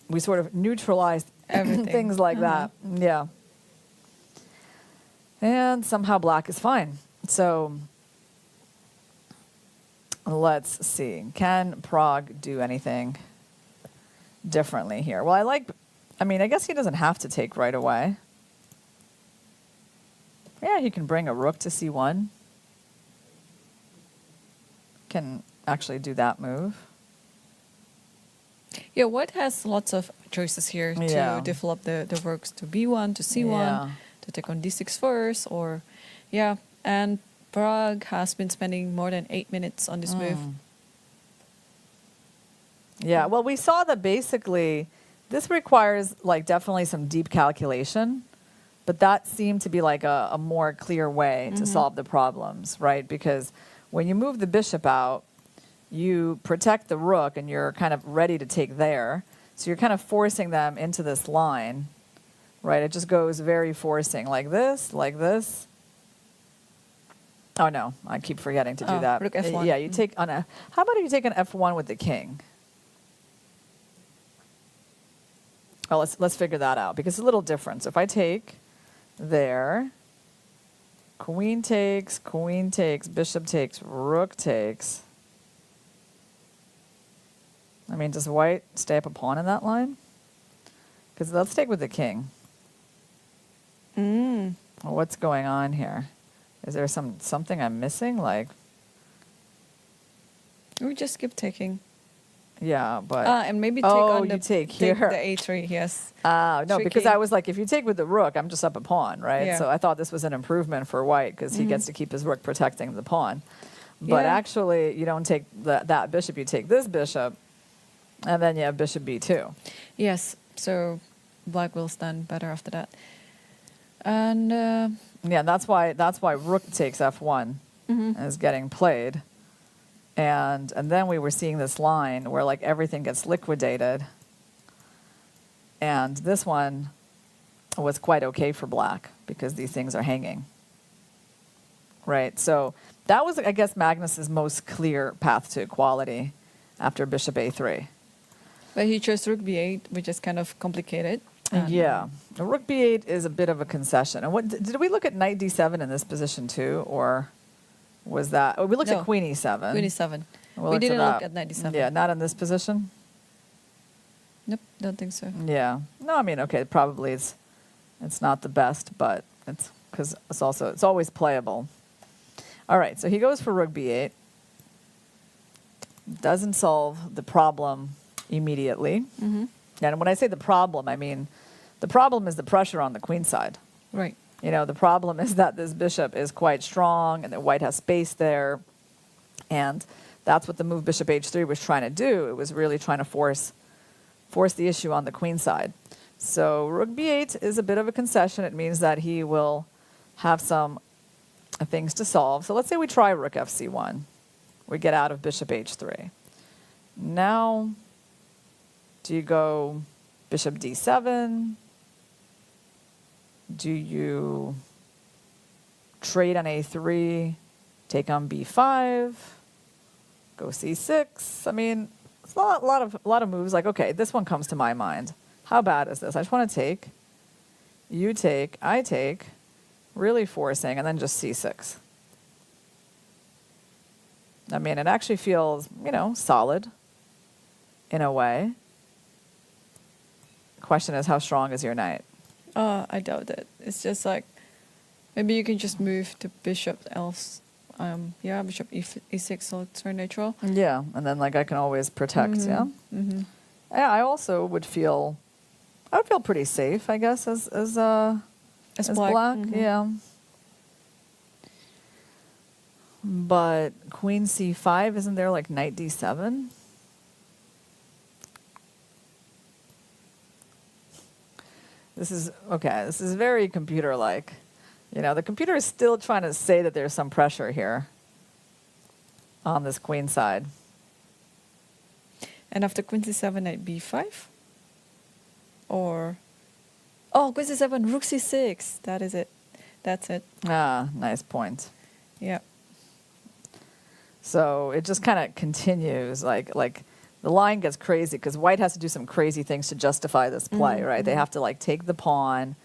we sort of neutralized everything, things like that. Yeah. And somehow black is fine. So let's see. Can Pragg do anything differently here? Well, I mean, I guess he doesn't have to take right away. Yeah, he can bring a rook to c1. Can actually do that move. Yeah, white has lots of choices here to develop the rooks to b1, to c1, to take on d6 first, or and Pragg has been spending more than 8 minutes on this move. Yeah, well, we saw that basically this requires like definitely some deep calculation. But that seemed to be like a more clear way to solve the problems, right? Because when you move the bishop out, you protect the rook and you're kind of ready to take there. So you're kind of forcing them into this line, right? It just goes very forcing, like this, like this. Oh, no, I keep forgetting to do that. Rook f1. Yeah, you take on a... How about if you take an f1 with the king? Oh, let's figure that out because it's a little different. So if I take... there, queen takes, bishop takes, rook takes. I mean, does white stay up a pawn in that line? Because let's take with the king. Well, what's going on here? Is there something I'm missing? Like, we just keep taking. Yeah, but and maybe take on the here. The a3. Yes. No, Tricky. Because I was like, if you take with the rook, I'm just up a pawn, right? Yeah. So I thought this was an improvement for white because he gets to keep his rook protecting the pawn. But actually, you don't take that bishop. You take this bishop, and then you have bishop b2. Yes. So black will stand better after that. And yeah, that's why rook takes f1 is getting played. And then we were seeing this line where like everything gets liquidated. And this one was quite okay for black because these things are hanging. Right? So that was, I guess, Magnus's most clear path to equality after bishop a3. But he chose rook b8, which is kind of complicated. Yeah. Rook b8 is a bit of a concession. And what did we look at knight d7 in this position too, or was that? Oh, we looked at queen e7. Queen e7. We didn't look at knight d7. Yeah, not in this position. Nope, don't think so. Yeah. No, I mean, okay, probably it's not the best, but it's because it's always playable. All right, so he goes for rook b8. Doesn't solve the problem immediately. And when I say the problem, I mean the problem is the pressure on the queen side. Right. You know, the problem is that this bishop is quite strong and that white has space there. And that's what the move bishop h3 was trying to do. It was really trying to force the issue on the queen side. So rook b8 is a bit of a concession. It means that he will have some things to solve. So let's say we try rook fc1. We get out of bishop h3. Now, do you go bishop d7? Do you trade on a3, take on b5, go c6? I mean, it's a lot of moves. Like, okay, this one comes to my mind. How bad is this? I just want to take, you take, I take, really forcing, and then just c6. I mean, it actually feels, solid in a way. Question is, how strong is your knight? I doubt it. It's just like, maybe you can just move to bishop else. Bishop e6, so turn neutral. Yeah, and then I can always protect, yeah? Mm-hmm. Yeah, I also would feel pretty safe, I guess, as black. Mm-hmm. Yeah. But queen c5, isn't there knight d7? This is very computer-like. The computer is still trying to say that there's some pressure here on this queen side. And after queen c7, knight b5? Or... queen c7, rook c6. That is it. That's it. Ah, nice point. Yeah. So it just kind of continues, like the line gets crazy because white has to do some crazy things to justify this play, right? They have to take the pawn,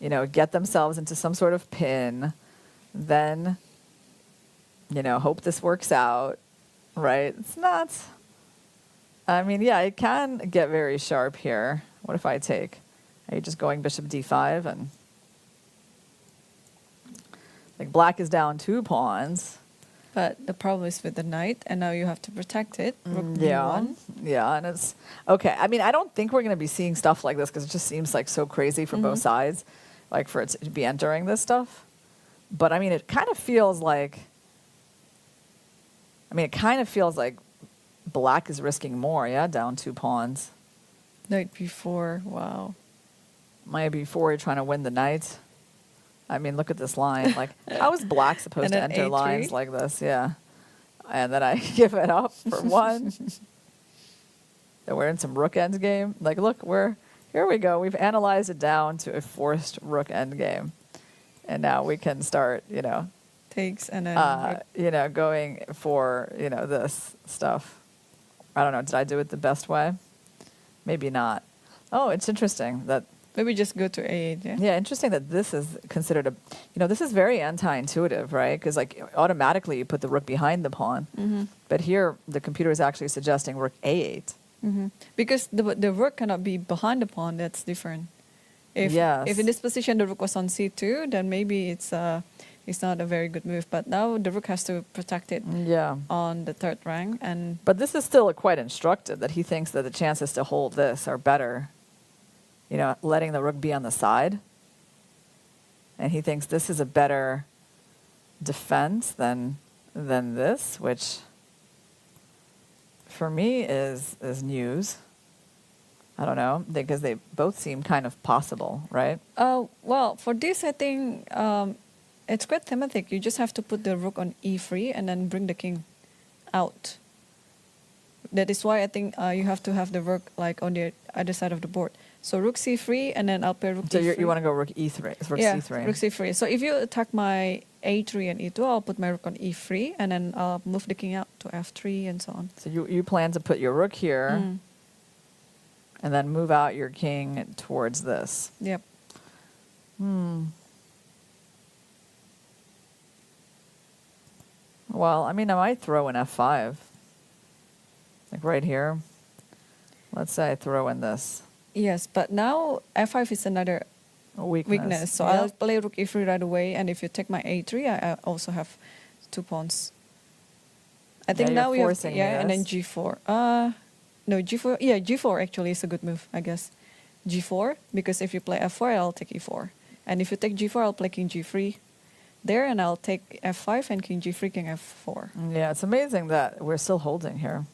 get themselves into some sort of pin, then, hope this works out, right? It's not. I mean, yeah, it can get very sharp here. What if I take? Are you just going bishop d5 and black is down 2 pawns? But the problem is with the knight, and now you have to protect it. Rook Yeah, b1. yeah, and it's okay. I mean, I don't think we're going to be seeing stuff like this because it just seems so crazy from both sides, for it to be entering this stuff. But I mean, it kind of feels like. Black is risking more. Yeah, down 2 pawns. Knight b4. Wow. Might be before you're trying to win the knight. I mean, look at this line. How is black supposed to enter A3? lines like this? Yeah. And then I give it up for 1. Then we're in some rook end game. Look, here we go. We've analyzed it down to a forced rook end game. And now we can start, Takes and then... going for, this stuff. I don't know. Did I do it the best way? Maybe not. Oh, it's interesting that... Maybe just go to a8, yeah? Yeah, interesting that this is considered this is very anti-intuitive, right? Because automatically you put the rook behind the pawn. Mm-hmm. But here the computer is actually suggesting rook a8. Mm-hmm. Because the rook cannot be behind the pawn, that's different. If in this position the rook was on c2, then maybe it's not a very good move. But now the rook has to protect it on the third rank. But this is still quite instructive that he thinks that the chances to hold this are better. Letting the rook be on the side. And he thinks this is a better defense than this, which for me is news. I don't know, because they both seem kind of possible, right? Well, for this, I think it's quite thematic. You just have to put the rook on e3 and then bring the king out. That is why I think you have to have the rook on the other side of the board. So rook c3, and then I'll play rook e3. So you want to go rook e3, rook c3. Rook c3. So if you attack my a3 and e2, I'll put my rook on e3, and then I'll move the king out to f3 and so on. So you plan to put your rook here, and then move out your king towards this. Yep. Well, I mean, I might throw in f5. Right here. Let's say I throw in this. Yes, but now f5 is another weakness. So I'll play rook e3 right away, and if you take my a3, I also have 2 pawns. I think now we have and then g4. No, g4. Yeah, g4 actually is a good move, I guess. g4, because if you play f4, I'll take e4, and if you take g4, I'll play king g3 there, and I'll take f5 and king g3, king f4. Yeah, it's amazing that we're still holding here.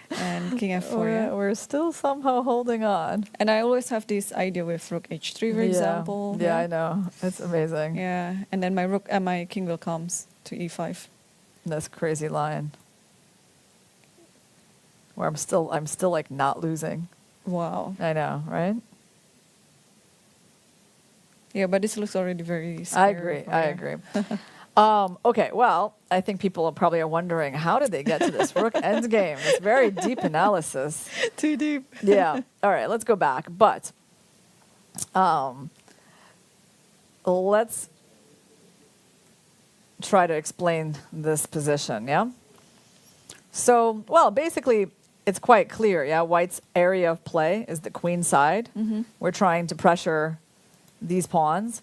And king f4, we're still somehow holding on. And I always have this idea with rook h3, for example. Yeah, I know. It's amazing. Yeah, and then my king will come to e5. This crazy line. where I'm still like not losing. Wow. I know, right? Yeah, but this looks already very scary. I agree. Okay, well, I think people probably are wondering, how did they get to this rook endgame? It's very deep analysis. Too deep. Yeah. All right, let's go back. But let's try to explain this position, yeah? So, well, basically, it's quite clear, yeah? White's area of play is the queen side. We're trying to pressure these pawns.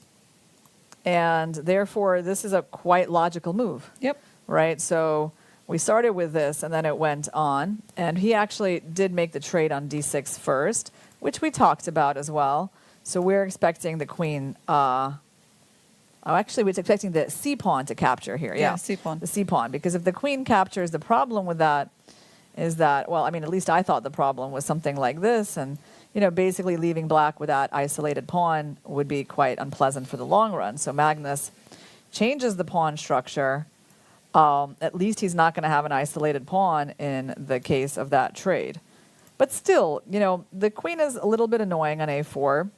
And therefore, this is a quite logical move. Yep. Right? So we started with this, and then it went on. And he actually did make the trade on d6 first, which we talked about as well. So we're expecting the queen... actually, we're expecting the c-pawn to capture here. Yeah, c-pawn. The c-pawn. Because if the queen captures, the problem with that is that, well, I mean, at least I thought the problem was something like this. And, you know, basically leaving black with that isolated pawn would be quite unpleasant for the long run. So Magnus changes the pawn structure. At least he's not going to have an isolated pawn in the case of that trade. But still, you know, the queen is a little bit annoying on a4.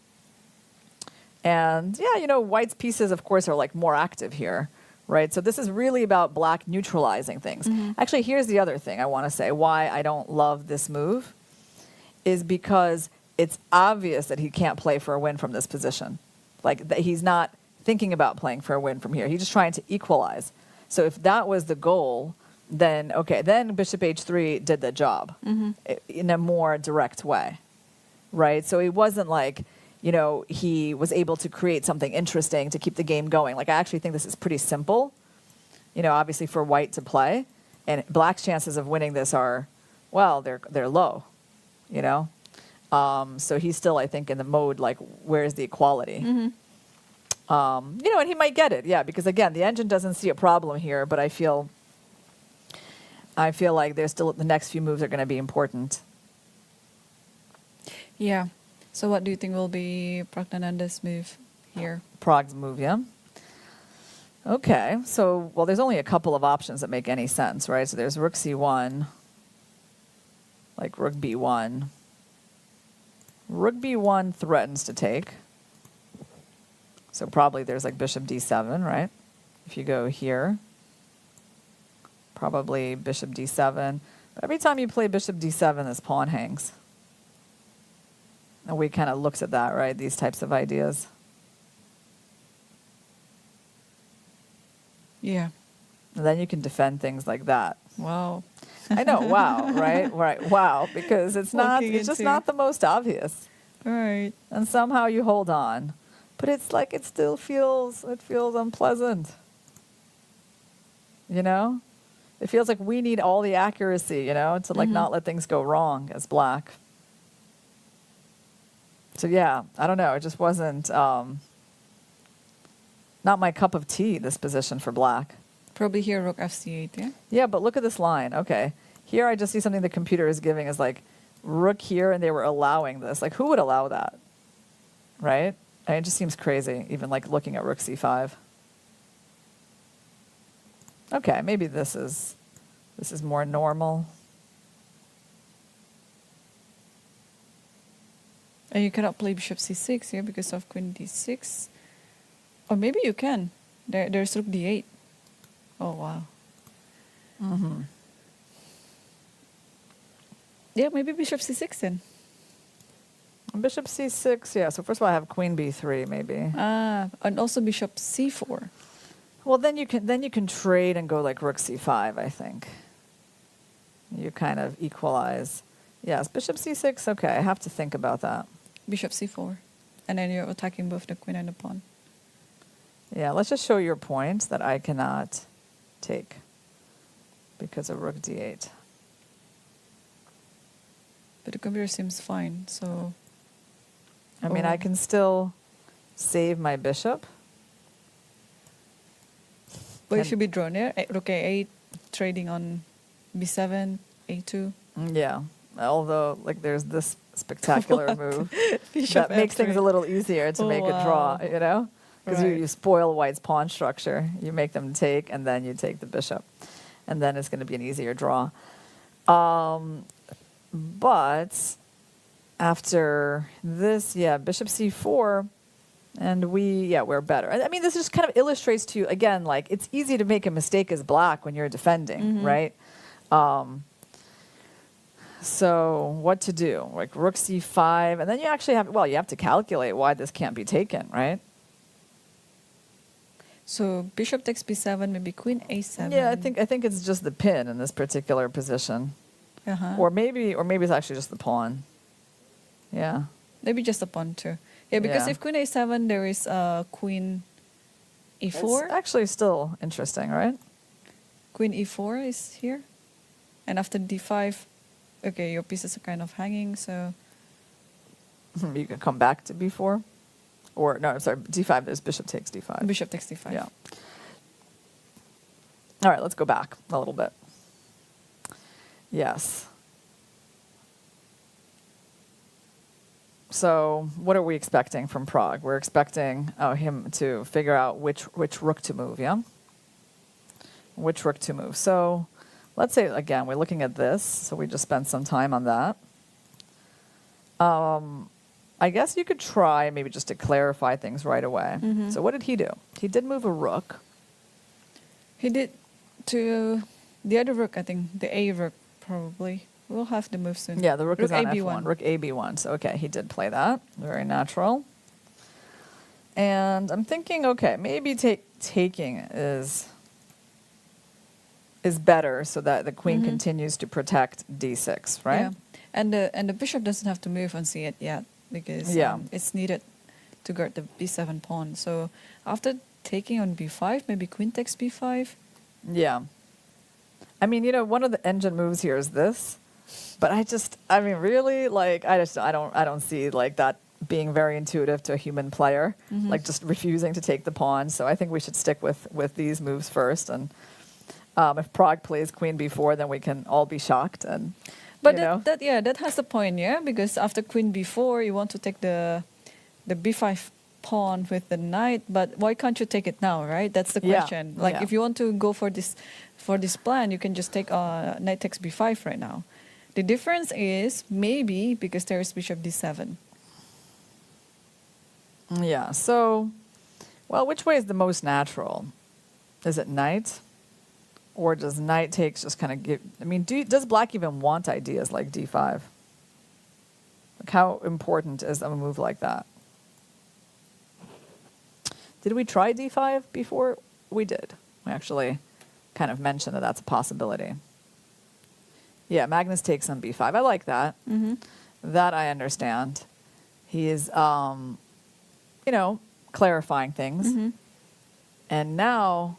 And, yeah, you know, white's pieces, of course, are like more active here. Right, so this is really about black neutralizing things. Actually, here's the other thing I want to say. Why I don't love this move is because it's obvious that he can't play for a win from this position. Like, he's not thinking about playing for a win from here. He's just trying to equalize. So if that was the goal, then, okay, then bishop h3 did the job in a more direct way. Right, so it wasn't like... you know, he was able to create something interesting to keep the game going. Like, I actually think this is pretty simple, you know, obviously for white to play. And black's chances of winning this are, well, they're low, you know. So he's still, I think, in the mode, like, where's the equality? You know, and he might get it, yeah, because, again, the engine doesn't see a problem here, but I feel like there's still, the next few moves are going to be important. Yeah. So what do you think will be Praggnanandhaa's move here? Prag's move, yeah? Okay, so, well, there's only a couple of options that make any sense, right? So there's rook c1, like rook b1. Rook b1 threatens to take. So probably there's like bishop d7, right? If you go here, probably bishop d7. But every time you play bishop d7, this pawn hangs. And we kind of looks at that, right? These types of ideas. Yeah. And then you can defend things like that. Wow. I know, wow, right? Right, wow, because it's just not the most obvious. Right. And somehow you hold on. But it's like it feels unpleasant. You know? It feels like we need all the accuracy, you know, to like not let things go wrong as black. So yeah, I don't know. It just wasn't not my cup of tea, this position for black. Probably here rook fc8, yeah? Yeah, but look at this line. Okay. Here I just see something the computer is giving as like rook here, and they were allowing this. Like, who would allow that? Right? I mean, it just seems crazy, even like looking at rook c5. Okay, maybe this is more normal. And you cannot play bishop c6 here because of queen d6. Or maybe you can. There's rook d8. Oh, wow. Yeah, maybe bishop c6 then. Bishop c6, yeah. So first of all, I have queen b3, maybe. And also bishop c4. Well, then you can trade and go like rook c5, I think. You kind of equalize. Yes, bishop c6, okay. I have to think about that. Bishop c4. And then you're attacking both the queen and the pawn. Yeah, let's just show your point that I cannot take because of rook d8. But the computer seems fine, so... I mean, I can still save my bishop. But it should be drawn here. Rook a8, trading on b7, a2. Yeah, although like there's this spectacular move Bishop that makes f3. things a little easier to make a draw, you know? Because Right. you spoil white's pawn structure. You make them take, and then you take the bishop. And then it's going to be an easier draw. But after this, bishop c4, and we're better. I mean, this just kind of illustrates to you, again, like, it's easy to make a mistake as black when you're defending, right? So what to do? Like rook c5, and then you actually have, you have to calculate why this can't be taken, right? So bishop takes b7, maybe queen a7. Yeah, I think it's just the pin in this particular position. Or maybe it's actually just the pawn. Yeah. Maybe just the pawn too. Yeah, because if queen a7, there is queen e4. It's actually still interesting, right? Queen e4 is here. And after d5, okay, your pieces are kind of hanging, so... You can come back to b4. Or, no, I'm sorry, d5, there's bishop takes d5. Bishop takes d5. Yeah. All right, let's go back a little bit. Yes. So what are we expecting from Pragg? We're expecting him to figure out which rook to move, yeah? Which rook to move. So let's say, again, we're looking at this, so we just spent some time on that. I guess you could try maybe just to clarify things right away. So what did he do? He did move a rook. He did to the other rook, I think, the A rook probably. We'll have the move soon. Yeah, the rook is on AB1. F1, rook AB1. So, okay, he did play that. Very natural. And I'm thinking, okay, maybe taking is better so that the queen continues to protect d6, right? Yeah. And the bishop doesn't have to move on c8 yet because it's needed to guard the b7 pawn. So after taking on b5, maybe queen takes b5. Yeah. I mean, one of the engine moves here is this. But I mean, really, like, I don't see, like, that being very intuitive to a human player, like just refusing to take the pawn. So I think we should stick with these moves first. And if Pragg plays queen b4, then we can all be shocked. But that has a point, yeah, because after queen b4, you want to take the b5 pawn with the knight, but why can't you take it now, right? That's the question. Like, if you want to go for this plan, you can just take knight takes b5 right now. The difference is maybe because there is bishop d7. Yeah, so, well, which way is the most natural? Is it knight? Or does knight takes just kind of give... I mean, does black even want ideas like d5? Like, how important is a move like that? Did we try d5 before? We did. We actually kind of mentioned that that's a possibility. Yeah, Magnus takes on b5. I like that. That I understand. He is, clarifying things. And now,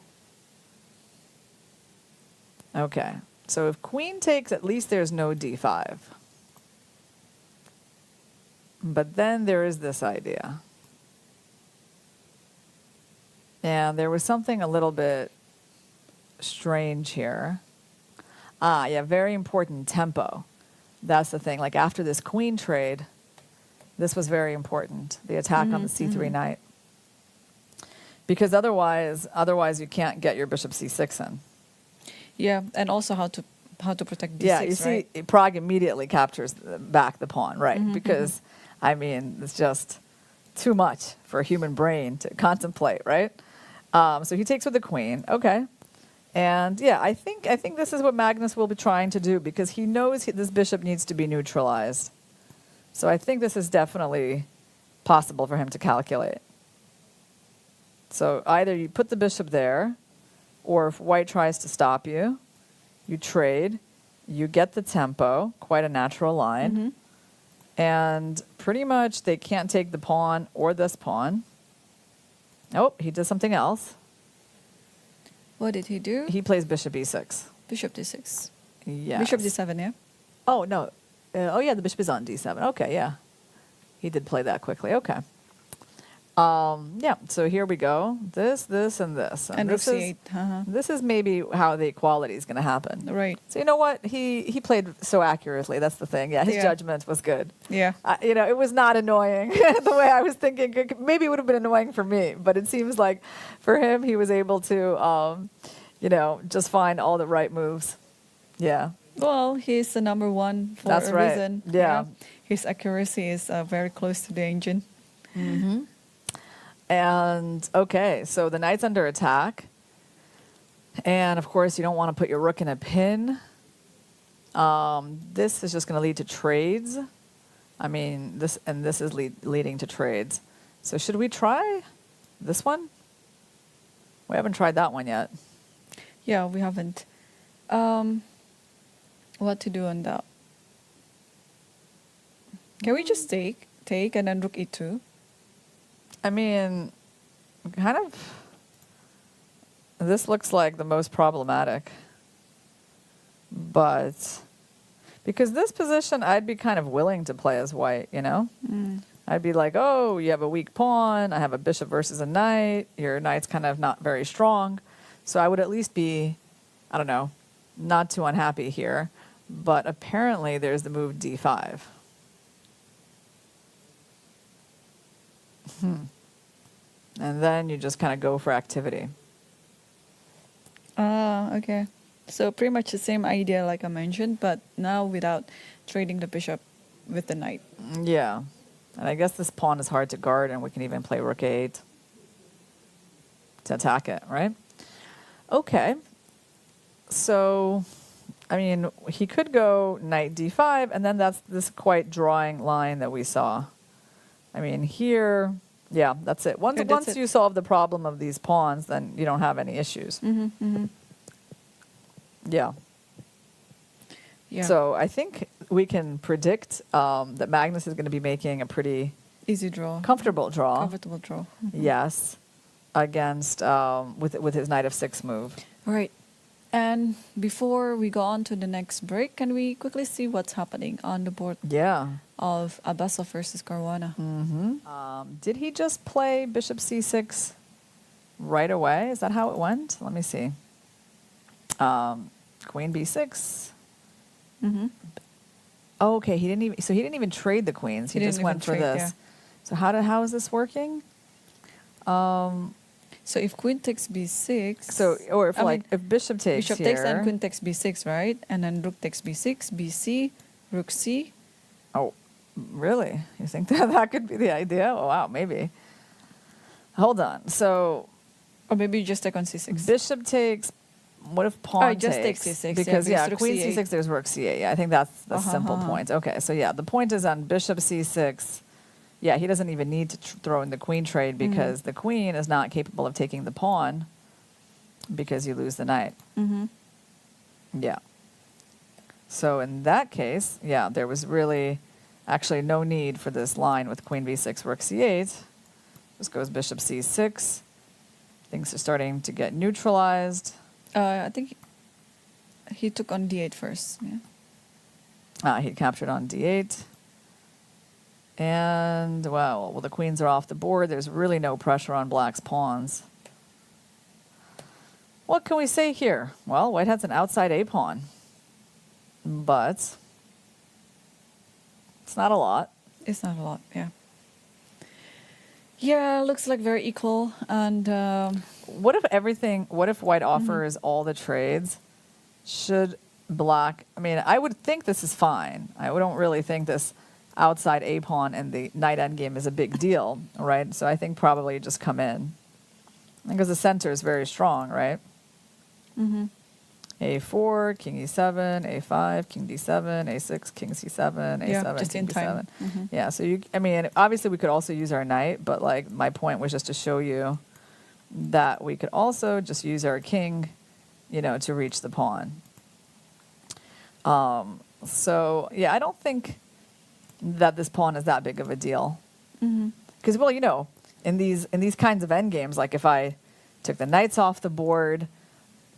okay. So if queen takes, at least there's no d5. But then there is this idea. And there was something a little bit strange here. Yeah, very important, tempo. That's the thing. Like, after this queen trade, this was very important, the attack on the c3 knight. Because otherwise you can't get your bishop c6 in. Yeah, and also how to protect d6, yeah, you see, right? Pragg immediately captures back the pawn, right? Because, I mean, it's just too much for a human brain to contemplate, right? So he takes with the queen. Okay. And yeah, I think this is what Magnus will be trying to do because he knows this bishop needs to be neutralized. So I think this is definitely possible for him to calculate. So either you put the bishop there, or if white tries to stop you, you trade, you get the tempo, quite a natural line, and pretty much they can't take the pawn or this pawn. Oh, he did something else. What did he do? He plays bishop e6. Bishop d6. Yeah. Bishop d7, yeah? Oh, no. Yeah, the bishop is on d7. Okay, yeah. He did play that quickly. Okay. Yeah, so here we go. This, and this. And this c8. This is maybe how the equality is going to happen. Right. So you know what? He played so accurately. That's the thing. Yeah, his judgment was good. Yeah. It was not annoying the way I was thinking. Maybe it would have been annoying for me, but it seems like for him, he was able to, just find all the right moves. Yeah. Well, he's the number one for That's a right. reason. Yeah. His accuracy is very close to the engine. And okay, so the knight's under attack. And of course, you don't want to put your rook in a pin. This is just going to lead to trades. I mean, this is leading to trades. So should we try this one? We haven't tried that one yet. Yeah, we haven't. What to do on that? Can we just take and then rook e2? I mean, kind of, this looks like the most problematic. But because this position, I'd be kind of willing to play as white, you know? I'd be like, oh, you have a weak pawn. I have a bishop versus a knight. Your knight's kind of not very strong. So I would at least be, I don't know, not too unhappy here. But apparently there's the move d5. And then you just kind of go for activity. Okay. So pretty much the same idea like I mentioned, but now without trading the bishop with the knight. Yeah. And I guess this pawn is hard to guard, and we can even play rook 8 to attack it, right? Okay. So, I mean, he could go knight d5, and then that's this quite drawing line that we saw. I mean, here, yeah, that's it. Once you solve the problem of these pawns, then you don't have any issues. Yeah. So I think we can predict that Magnus is going to be making a pretty easy draw, comfortable draw. Comfortable draw. Yes, against with his knight of 6 move. All right. And before we go on to the next break, can we quickly see what's happening on the board? Yeah. Of Abasov versus Caruana. Did he just play bishop c6 right away? Is that how it went? Let me see. Queen b6. Oh, okay. He didn't even trade the queens. He just went for this. Yeah. So how is this working? So if queen takes b6. So or if bishop takes bishop takes and queen takes b6, right? And then rook takes b6, bc, rook c. Oh, really? You think that could be the idea? Oh, wow, maybe. Hold on. So, or maybe you just take on c6. Bishop takes. What if pawn just takes c6? Because queen c8. c6, there's rook c8. Yeah, I think that's the simple point. Okay, so yeah, the point is on bishop c6. Yeah, he doesn't even need to throw in the queen trade because the queen is not capable of taking the pawn because you lose the knight. Yeah. So in that case, yeah, there was really actually no need for this line with queen b6, rook c8. This goes bishop c6. Things are starting to get neutralized. I think he took on d8 first. Yeah. He captured on d8. And, well, the queens are off the board. There's really no pressure on black's pawns. What can we say here? Well, white has an outside A pawn. But it's not a lot. It's not a lot, yeah. Yeah, looks like very equal. And what if white offers all the trades? Should black, I mean, I would think this is fine. I don't really think this outside A pawn and the knight endgame is a big deal, right? So I think probably you just come in. Because the center is very strong, right? A4, king e7, a5, king d7, a6, king c7, a7, just king in d7. time. Yeah, so I mean, obviously we could also use our knight, but like my point was just to show you that we could also just use our king, to reach the pawn. So yeah, I don't think that this pawn is that big of a deal. Because in these kinds of endgames, like if I took the knights off the board,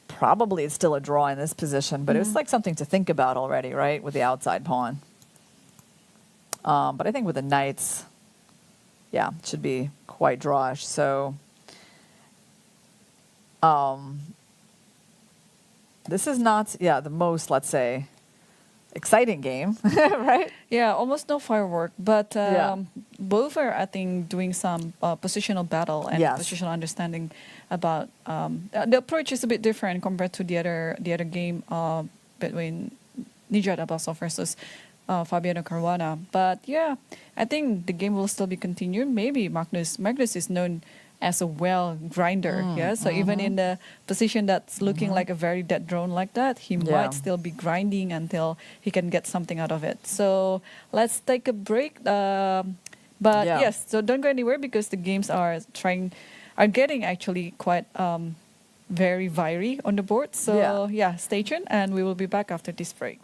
probably it's still a draw in this position, but it's like something to think about already, right, with the outside pawn. But I think with the knights, yeah, it should be quite drawish. So this is not, the most, let's say, exciting game, right? Yeah, almost no firework, but both are, I think, doing some positional battle and positional understanding about the approach is a bit different compared to the other game between Nijat Abaso versus Fabiano Caruana. But yeah, I think the game will still be continued. Maybe Magnus is known as a well grinder. Yeah, so even in the position that's looking like a very dead drone like that, he Yeah. might still be grinding until he can get something out of it. So let's take a break. But Yeah. yes, so don't go anywhere because the games are getting actually quite very wiry on the board. So yeah, stay tuned, and we will be back after this break.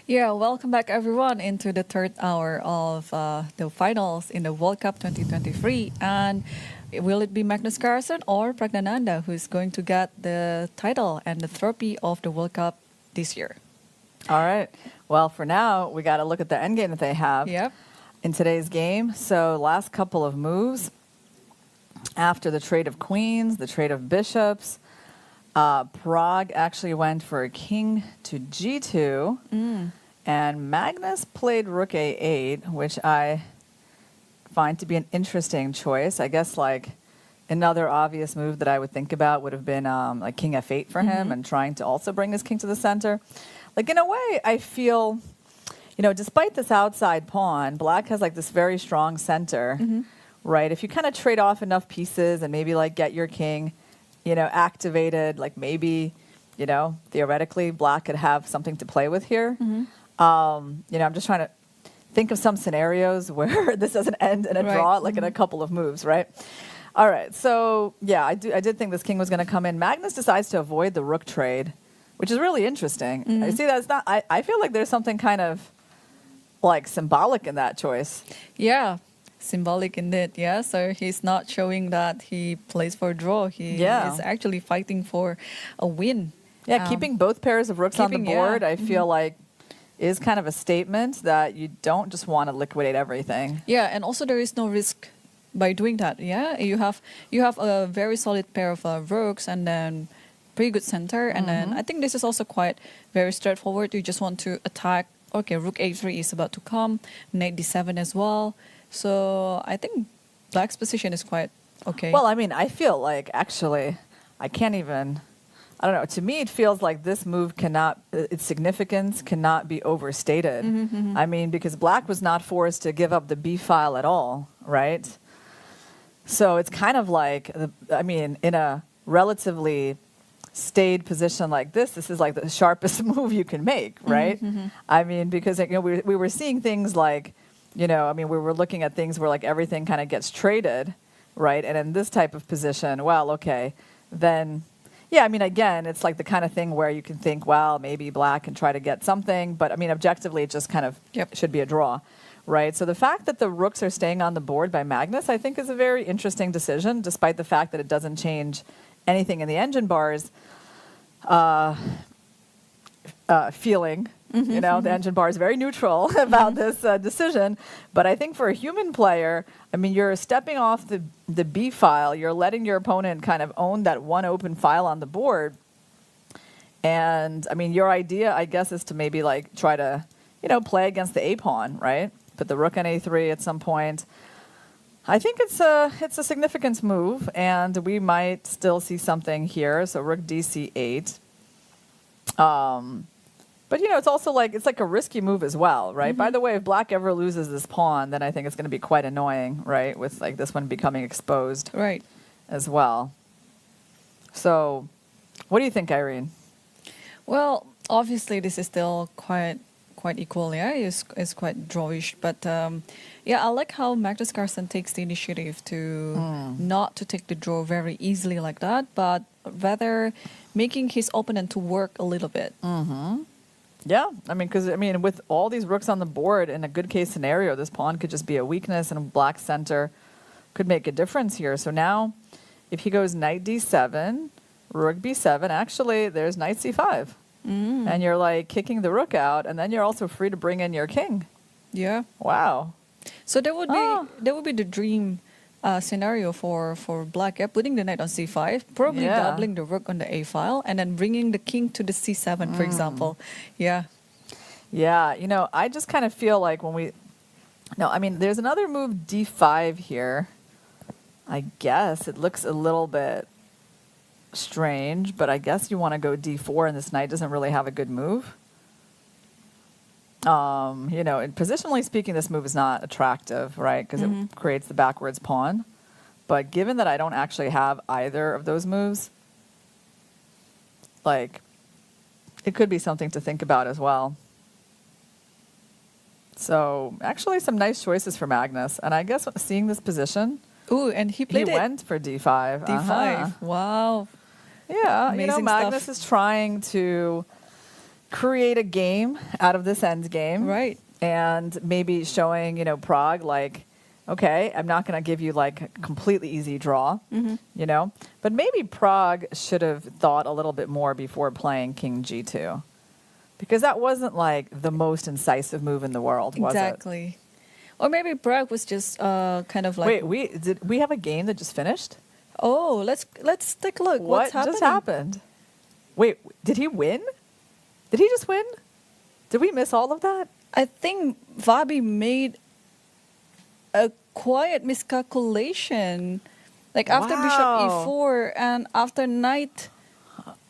Yeah, welcome back everyone into the third hour of the finals in the World Cup 2023. And will it be Magnus Carlsen or Praggnanandhaa who's going to get the title and the trophy of the World Cup this year? All right. Well, for now, we got to look at the endgame that they have in today's game. So last couple of moves after the trade of queens, the trade of bishops, Pragg actually went for a king to g2, and Magnus played rook a8, which I find to be an interesting choice. I guess like another obvious move that I would think about would have been like king f8 for him and trying to also bring his king to the center. Like in a way, I feel, you know, despite this outside pawn, black has like this very strong center, right? If you kind of trade off enough pieces and maybe like get your king, you know, activated, like maybe, you know, theoretically black could have something to play with here. You know, I'm just trying to think of some scenarios where this doesn't end in a draw, like in a couple of moves, right? All right, so yeah, I did think this king was going to come in. Magnus decides to avoid the rook trade, which is really interesting. I see that's not, I feel like there's something kind of like symbolic in that choice. Yeah. Symbolic indeed, yeah. So he's not showing that he plays for a draw. He is actually fighting for a win. Yeah, keeping both pairs of rooks on the board, I feel like, is kind of a statement that you don't just want to liquidate everything. Yeah, and also there is no risk by doing that. Yeah, you have a very solid pair of rooks and then pretty good center, and then I think this is also quite very straightforward. You just want to attack. Okay, rook a3 is about to come, knight d7 as well. So I think black's position is quite okay. Well, I mean, I feel like actually, I can't even, I don't know. To me, it feels like this move cannot, its significance cannot be overstated. I mean, because black was not forced to give up the b file at all, right? So it's kind of like, I mean, in a relatively stayed position like this is like the sharpest move you can make, right? I mean, because you know, we were seeing things like, you know, I mean, we were looking at things where like everything kind of gets traded, right? And in this type of position, well, okay, then, yeah, I mean, again, it's like the kind of thing where you can think, well, maybe black can try to get something, but I mean, objectively, it just kind of should be a draw, right? So the fact that the rooks are staying on the board by Magnus, I think is a very interesting decision, despite the fact that it doesn't change anything in the engine bar's feeling. You know, the engine bar is very neutral about this decision. But I think for a human player, I mean, you're stepping off the B file. You're letting your opponent kind of own that one open file on the board. And, I mean, your idea, I guess, is to maybe, like, try to, you know, play against the A pawn, right? Put the rook on A3 at some point. I think it's a significant move, and we might still see something here. So rook DC8. But, you know, it's also like, it's like a risky move as well, right? By the way, if black ever loses this pawn, then I think it's going to be quite annoying, right? With like this one becoming exposed as well. So what do you think, Irene? Well, obviously this is still quite equal, yeah? It's quite drawish. But yeah, I like how Magnus Carlsen takes the initiative to not to take the draw very easily like that, but rather making his opponent to work a little bit. Yeah, I mean, because, I mean, with all these rooks on the board, in a good case scenario, this pawn could just be a weakness, and black center could make a difference here. So now, if he goes knight d7, rook b7, actually, there's knight c5. And you're, like, kicking the rook out, and then you're also free to bring in your king. Yeah. Wow. So that would be the dream scenario for black, putting the knight on c5, probably doubling the rook on the a file, and then bringing the king to the c7, for example. Yeah, you know, I just kind of feel like I mean, there's another move, d5 here. I guess it looks a little bit strange, but I guess you want to go d4, and this knight doesn't really have a good move. You know, and positionally speaking, this move is not attractive, right? Because it creates the backwards pawn. But given that I don't actually have either of those moves, like, it could be something to think about as well. So, actually, some nice choices for Magnus. And I guess seeing this position, ooh, and he went for d5. D5. Wow. Yeah, amazing you know, Magnus stuff. is trying to create a game out of this end game. Right. And maybe showing, Prague, like, okay, I'm not going to give you like a completely easy draw, but maybe Prague should have thought a little bit more before playing King G2, because that wasn't like the most incisive move in the world, was it? Exactly. Or maybe Prague was just kind of like. Wait, did we have a game that just finished? Oh, let's take a look. What just happened? Wait, did he win? Did he just win? Did we miss all of that? I think Vabi made a quiet miscalculation. Like after Bishop E4 and after Knight.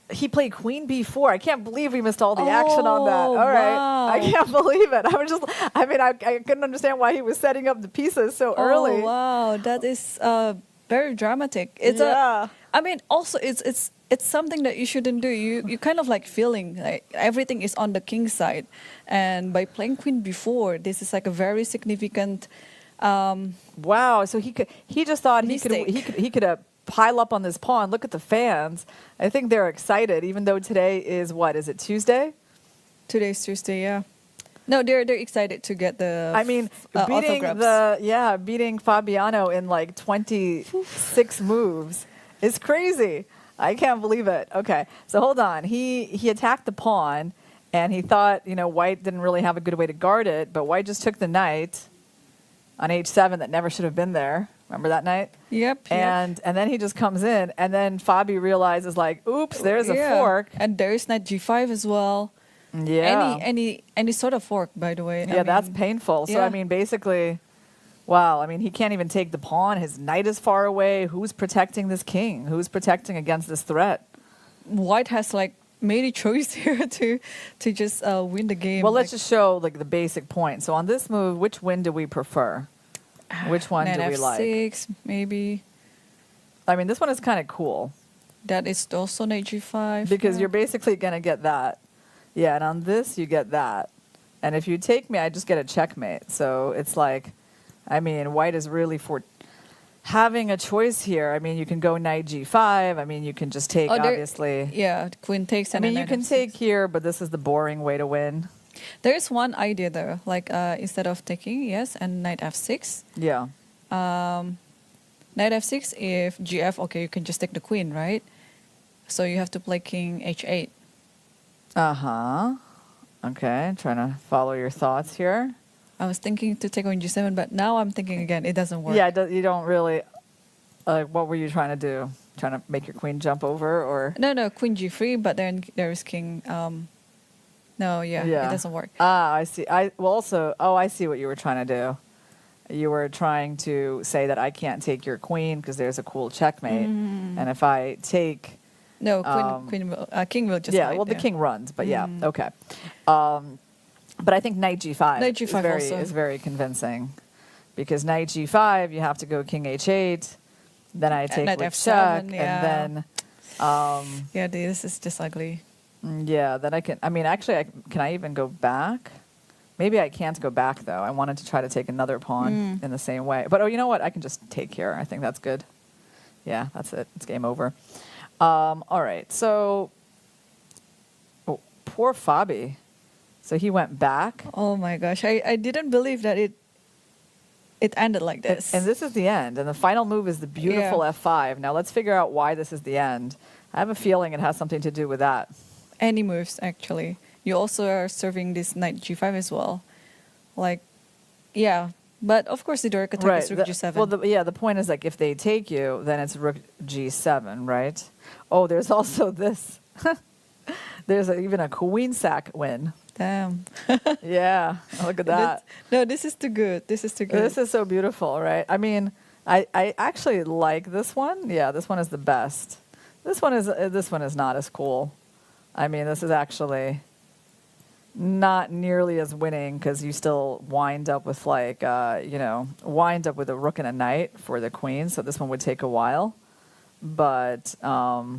He played Queen B4. I can't believe we missed all the action on that. All right. Wow. I can't believe it. I couldn't understand why he was setting up the pieces so early. Oh, wow. That is very dramatic. It's also it's something that you shouldn't do. You kind of like feeling like everything is on the king's side. And by playing Queen B4, this is like a very significant wow. So he just thought mistake. he could pile up on this pawn. Look at the fans. I think they're excited, even though today is what? Is it Tuesday? Today's Tuesday, yeah. No, they're excited to get the. I mean, beating Fabiano in like 26 moves is crazy. I can't believe it. Okay, so hold on. He attacked the pawn, and he thought White didn't really have a good way to guard it, but White just took the knight on H7 that never should have been there. Remember that knight? Yep. And then he just comes in, and then Fabi realizes like, oops, there's a fork. And there is knight G5 as well. Yeah. Any sort of fork, by the way. Yeah, that's painful. So I mean, basically, wow. I mean, he can't even take the pawn. His knight is far away. Who's protecting this king? Who's protecting against this threat? White has like made a choice here to just win the game. Well, let's just show like the basic point. So on this move, which win do we prefer? Which one do we like? F6, maybe. I mean, this one is kind of cool. That is also knight G5. Because you're basically going to get that. Yeah, and on this, you get that. And if you take me, I just get a checkmate. So it's like, I mean, White is really for having a choice here. I mean, you can go knight G5. I mean, you can just take, obviously. Yeah, queen takes. I mean, you can take here, but this is the boring way to win. There is one idea though, like instead of taking, yes, and knight F6. Yeah. Knight F6, if GF, okay, you can just take the queen, right? So you have to play king H8. Uh-huh. Okay, trying to follow your thoughts here. I was thinking to take on G7, but now I'm thinking again, it doesn't work. Yeah, you don't really, what were you trying to do? Trying to make your queen jump over, or? No, queen G3, but then there's king, no, it doesn't work. Ah, I see. I see what you were trying to do. You were trying to say that I can't take your queen because there's a cool checkmate, and if I take, king will just the king runs, but okay. But I think knight G5, is very convincing, because knight G5 you have to go king H8, then I take knight with F7, check, and then this is just ugly. Yeah, then can I even go back? Maybe I can't go back, though. I wanted to try to take another pawn in the same way. But, you know what? I can just take here. I think that's good. Yeah, that's it. It's game over. All right. So, poor Fabi. So he went back. Oh, my gosh. I didn't believe that it ended like this. And this is the end. And the final move is the beautiful F5. Now, let's figure out why this is the end. I have a feeling it has something to do with that. Any moves, actually. You also are serving this knight G5 as well. Like, yeah. But, of course, the direct attack is rook G7. Well, the point is, like, if they take you, then it's rook G7, right? Oh, there's also this. There's even a queen sack win. Damn. Yeah, look at that. This is too good. This is too good. This is so beautiful, right? I mean, I actually like this one. Yeah, this one is the best. This one is not as cool. I mean, this is actually not nearly as winning, because you still wind up with like, wind up with a rook and a knight for the queen. So this one would take a while, but knight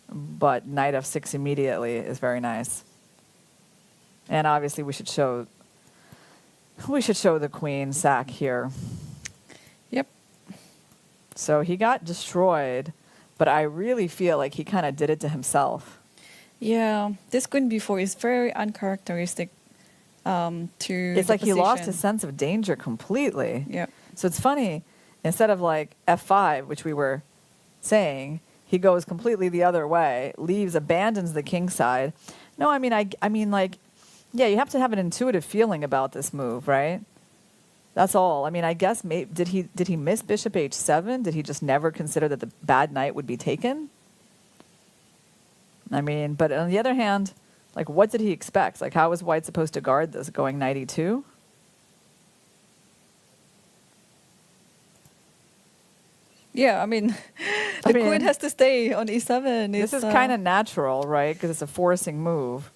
F6 immediately is very nice. And obviously we should show the queen sack here. Yep. So he got destroyed, but I really feel like he kind of did it to himself. Yeah, this queen b4 is very uncharacteristic to It's the like he lost position. his sense of danger completely. Yeah. So it's funny, instead of like f5, which we were saying, he goes completely the other way, abandons the king side. No, I mean, like, yeah, you have to have an intuitive feeling about this move, right? That's all. I mean, I guess did he miss bishop h7? Did he just never consider that the bad knight would be taken? I mean, but on the other hand, like, what did he expect? Like, how was white supposed to guard this going knight e2? Yeah, I mean, the queen has to stay on e7. This is kind of natural, right? Because it's a forcing move.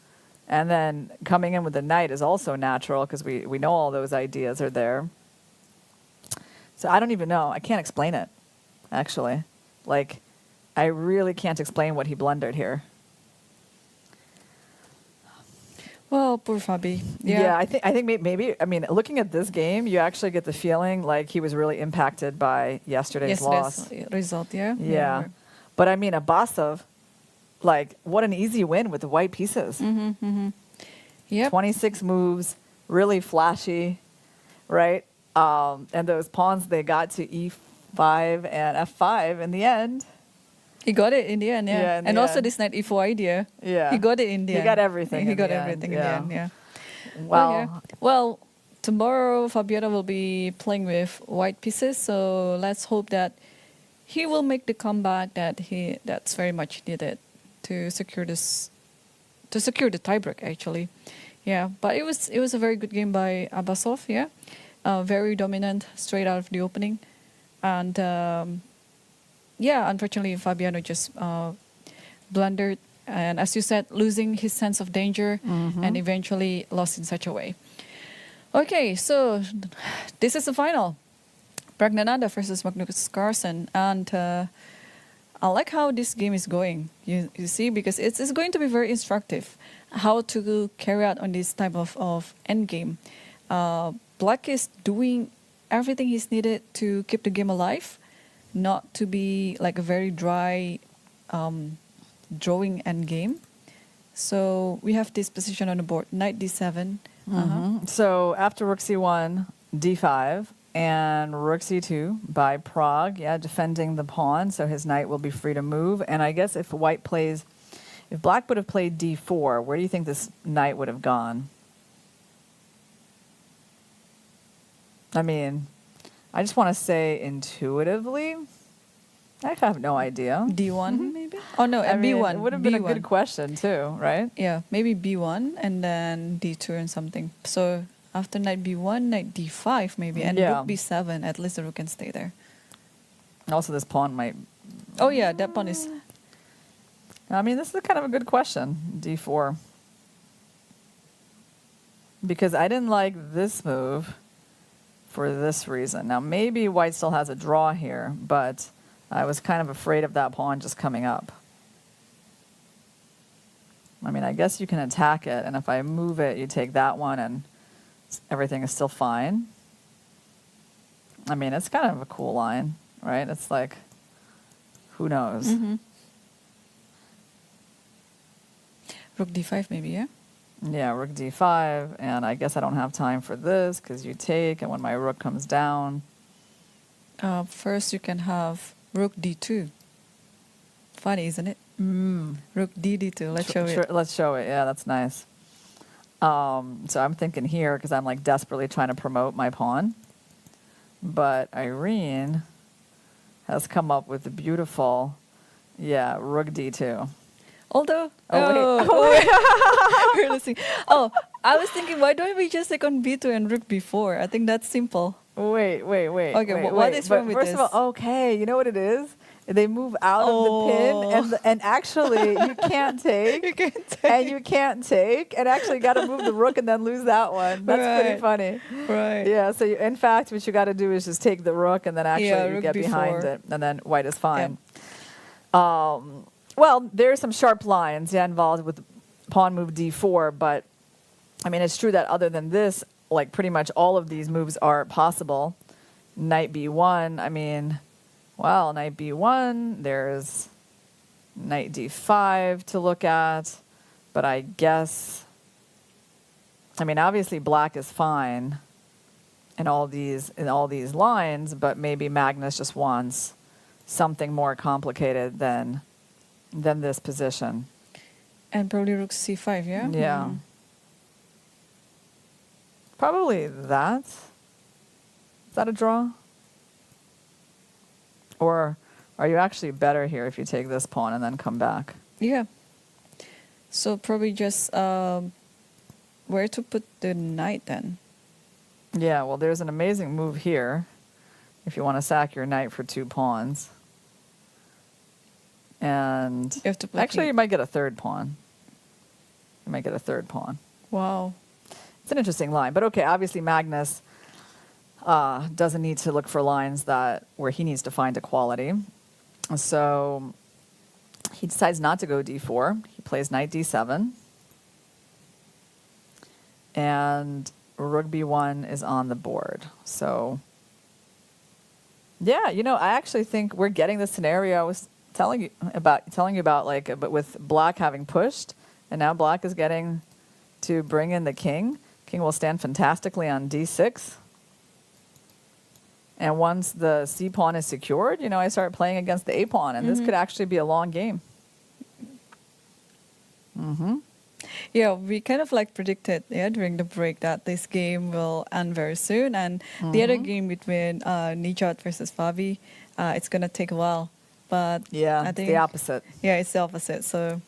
And then coming in with the knight is also natural because we know all those ideas are there. So I don't even know. I can't explain it, actually. Like, I really can't explain what he blundered here. Well, poor Fabi. Yeah, I think maybe, I mean, looking at this game, you actually get the feeling like he was really impacted by yesterday's loss. Result, yeah. Yeah. But I mean, Abasov, like, what an easy win with the white pieces. Yep. 26 moves, really flashy, right? And those pawns, they got to e5 and f5 in the end. He got it in the end, yeah. And also this knight e4 idea. Yeah. He got it in the end. He got everything. He got everything in the end, yeah. Wow. Well, tomorrow Fabiano will be playing with white pieces, so let's hope that he will make the comeback that's very much needed to secure the tiebreak, actually. Yeah, but it was a very good game by Abasov, yeah. Very dominant straight out of the opening. And yeah, unfortunately, Fabiano just blundered, and as you said, losing his sense of danger, and eventually lost in such a way. Okay, so this is the final. Praggnanandhaa versus Magnus Carlsen, and I like how this game is going. You see, because it's going to be very instructive how to carry out on this type of end game. Black is doing everything he's needed to keep the game alive, not to be like a very dry drawing end game. So we have this position on the board, knight d7. So after rook c1, d5, and rook c2 by Pragg, yeah, defending the pawn, so his knight will be free to move. And I guess if black would have played d4, where do you think this knight would have gone? I mean, I just want to say intuitively, I have no idea. D1 maybe? Oh no, B1. It would have been a good question too, right? Yeah, maybe B1 and then D2 and something. So after knight B1, knight D5 maybe, and rook B7, at least the rook can stay there. Also, this pawn might... Oh yeah, that pawn is... I mean, this is kind of a good question, D4. Because I didn't like this move for this reason. Now, maybe white still has a draw here, but I was kind of afraid of that pawn just coming up. I mean, I guess you can attack it, and if I move it, you take that one, and everything is still fine. I mean, it's kind of a cool line, right? It's like, who knows? Rook D5 maybe, yeah? Yeah, rook d5, and I guess I don't have time for this because you take, and when my rook comes down... First you can have rook D2. Funny, isn't it? Rook D2. Let's show it. Let's show it. Yeah, that's nice. So I'm thinking here because I'm like desperately trying to promote my pawn. But Irene has come up with the beautiful, rook D2. Although, wait. I was thinking, why don't we just take on B2 and rook B4? I think that's simple. Wait. Okay, what is wrong with first this? First of all, okay, you know what it is? They move out of the pin, and actually you can't take. You can't take. And you can't take, and actually got to move the rook and then lose that one. That's pretty funny. Right. Yeah, so in fact, what you got to do is just take the rook, and then actually you get B4. behind it, and then white is fine. Yeah. Well, there are some sharp lines involved with pawn move d4, but I mean, it's true that other than this, like pretty much all of these moves are possible. Knight b1, I mean, well, knight b1, there's knight d5 to look at. But I guess, I mean, obviously black is fine in all these lines, but maybe Magnus just wants something more complicated than this position. And probably rook c5, yeah? Yeah. Mm. Probably that. Is that a draw? Or are you actually better here if you take this pawn and then come back? Yeah. So probably just where to put the knight then? Yeah, well, there's an amazing move here if you want to sack your knight for 2 pawns. And you have to actually, you might get a third pawn. You might get a third pawn. Wow. It's an interesting line. But okay, obviously Magnus doesn't need to look for lines where he needs to find equality. So he decides not to go d4. He plays knight d7. And rook b1 is on the board. So, yeah, I actually think we're getting the scenario I was telling you about, like, but with black having pushed, and now black is getting to bring in the king. King will stand fantastically on d6. And once the c pawn is secured, I start playing against the a pawn, and this could actually be a long game. Yeah, we kind of like predicted during the break that this game will end very soon, and the other game between Nijat versus Fabi, it's gonna take a while. But yeah, I think the opposite. Yeah, it's the opposite. So.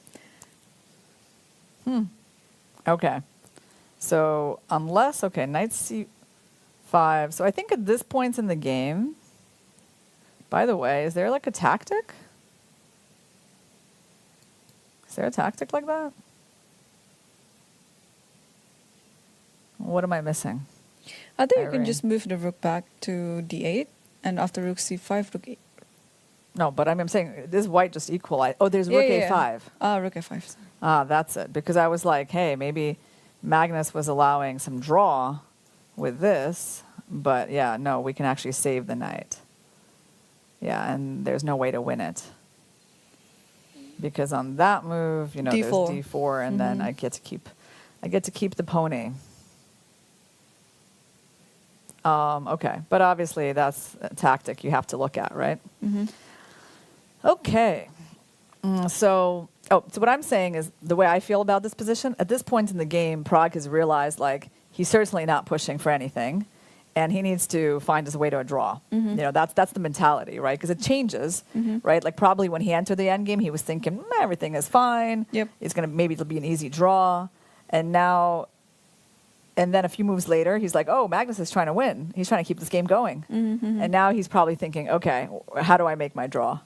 Okay. So unless knight c5. So I think at this point in the game. By the way, is there like a tactic? Is there a tactic like that? What am I missing? I think you can just move the rook back to d8, and after rook c5, rook 8. No, but I'm saying this white just equalized. Oh, there's rook a5. Rook a5. Sorry. That's it. Because I was like, hey, maybe Magnus was allowing some draw with this, but yeah, no, we can actually save the knight. Yeah, and there's no way to win it. Because on that move, D4. there's d4, and then I get to keep the pony. Okay, but obviously that's a tactic you have to look at, right? Okay. So what I'm saying is the way I feel about this position, at this point in the game, Pragg has realized, like, he's certainly not pushing for anything, and he needs to find his way to a draw. That's the mentality, right? Because it changes, right? Like, probably when he entered the endgame, he was thinking, everything is fine. Yep. Maybe it'll be an easy draw. And then a few moves later, he's like, oh, Magnus is trying to win. He's trying to keep this game going. And now he's probably thinking, okay, how do I make my draw?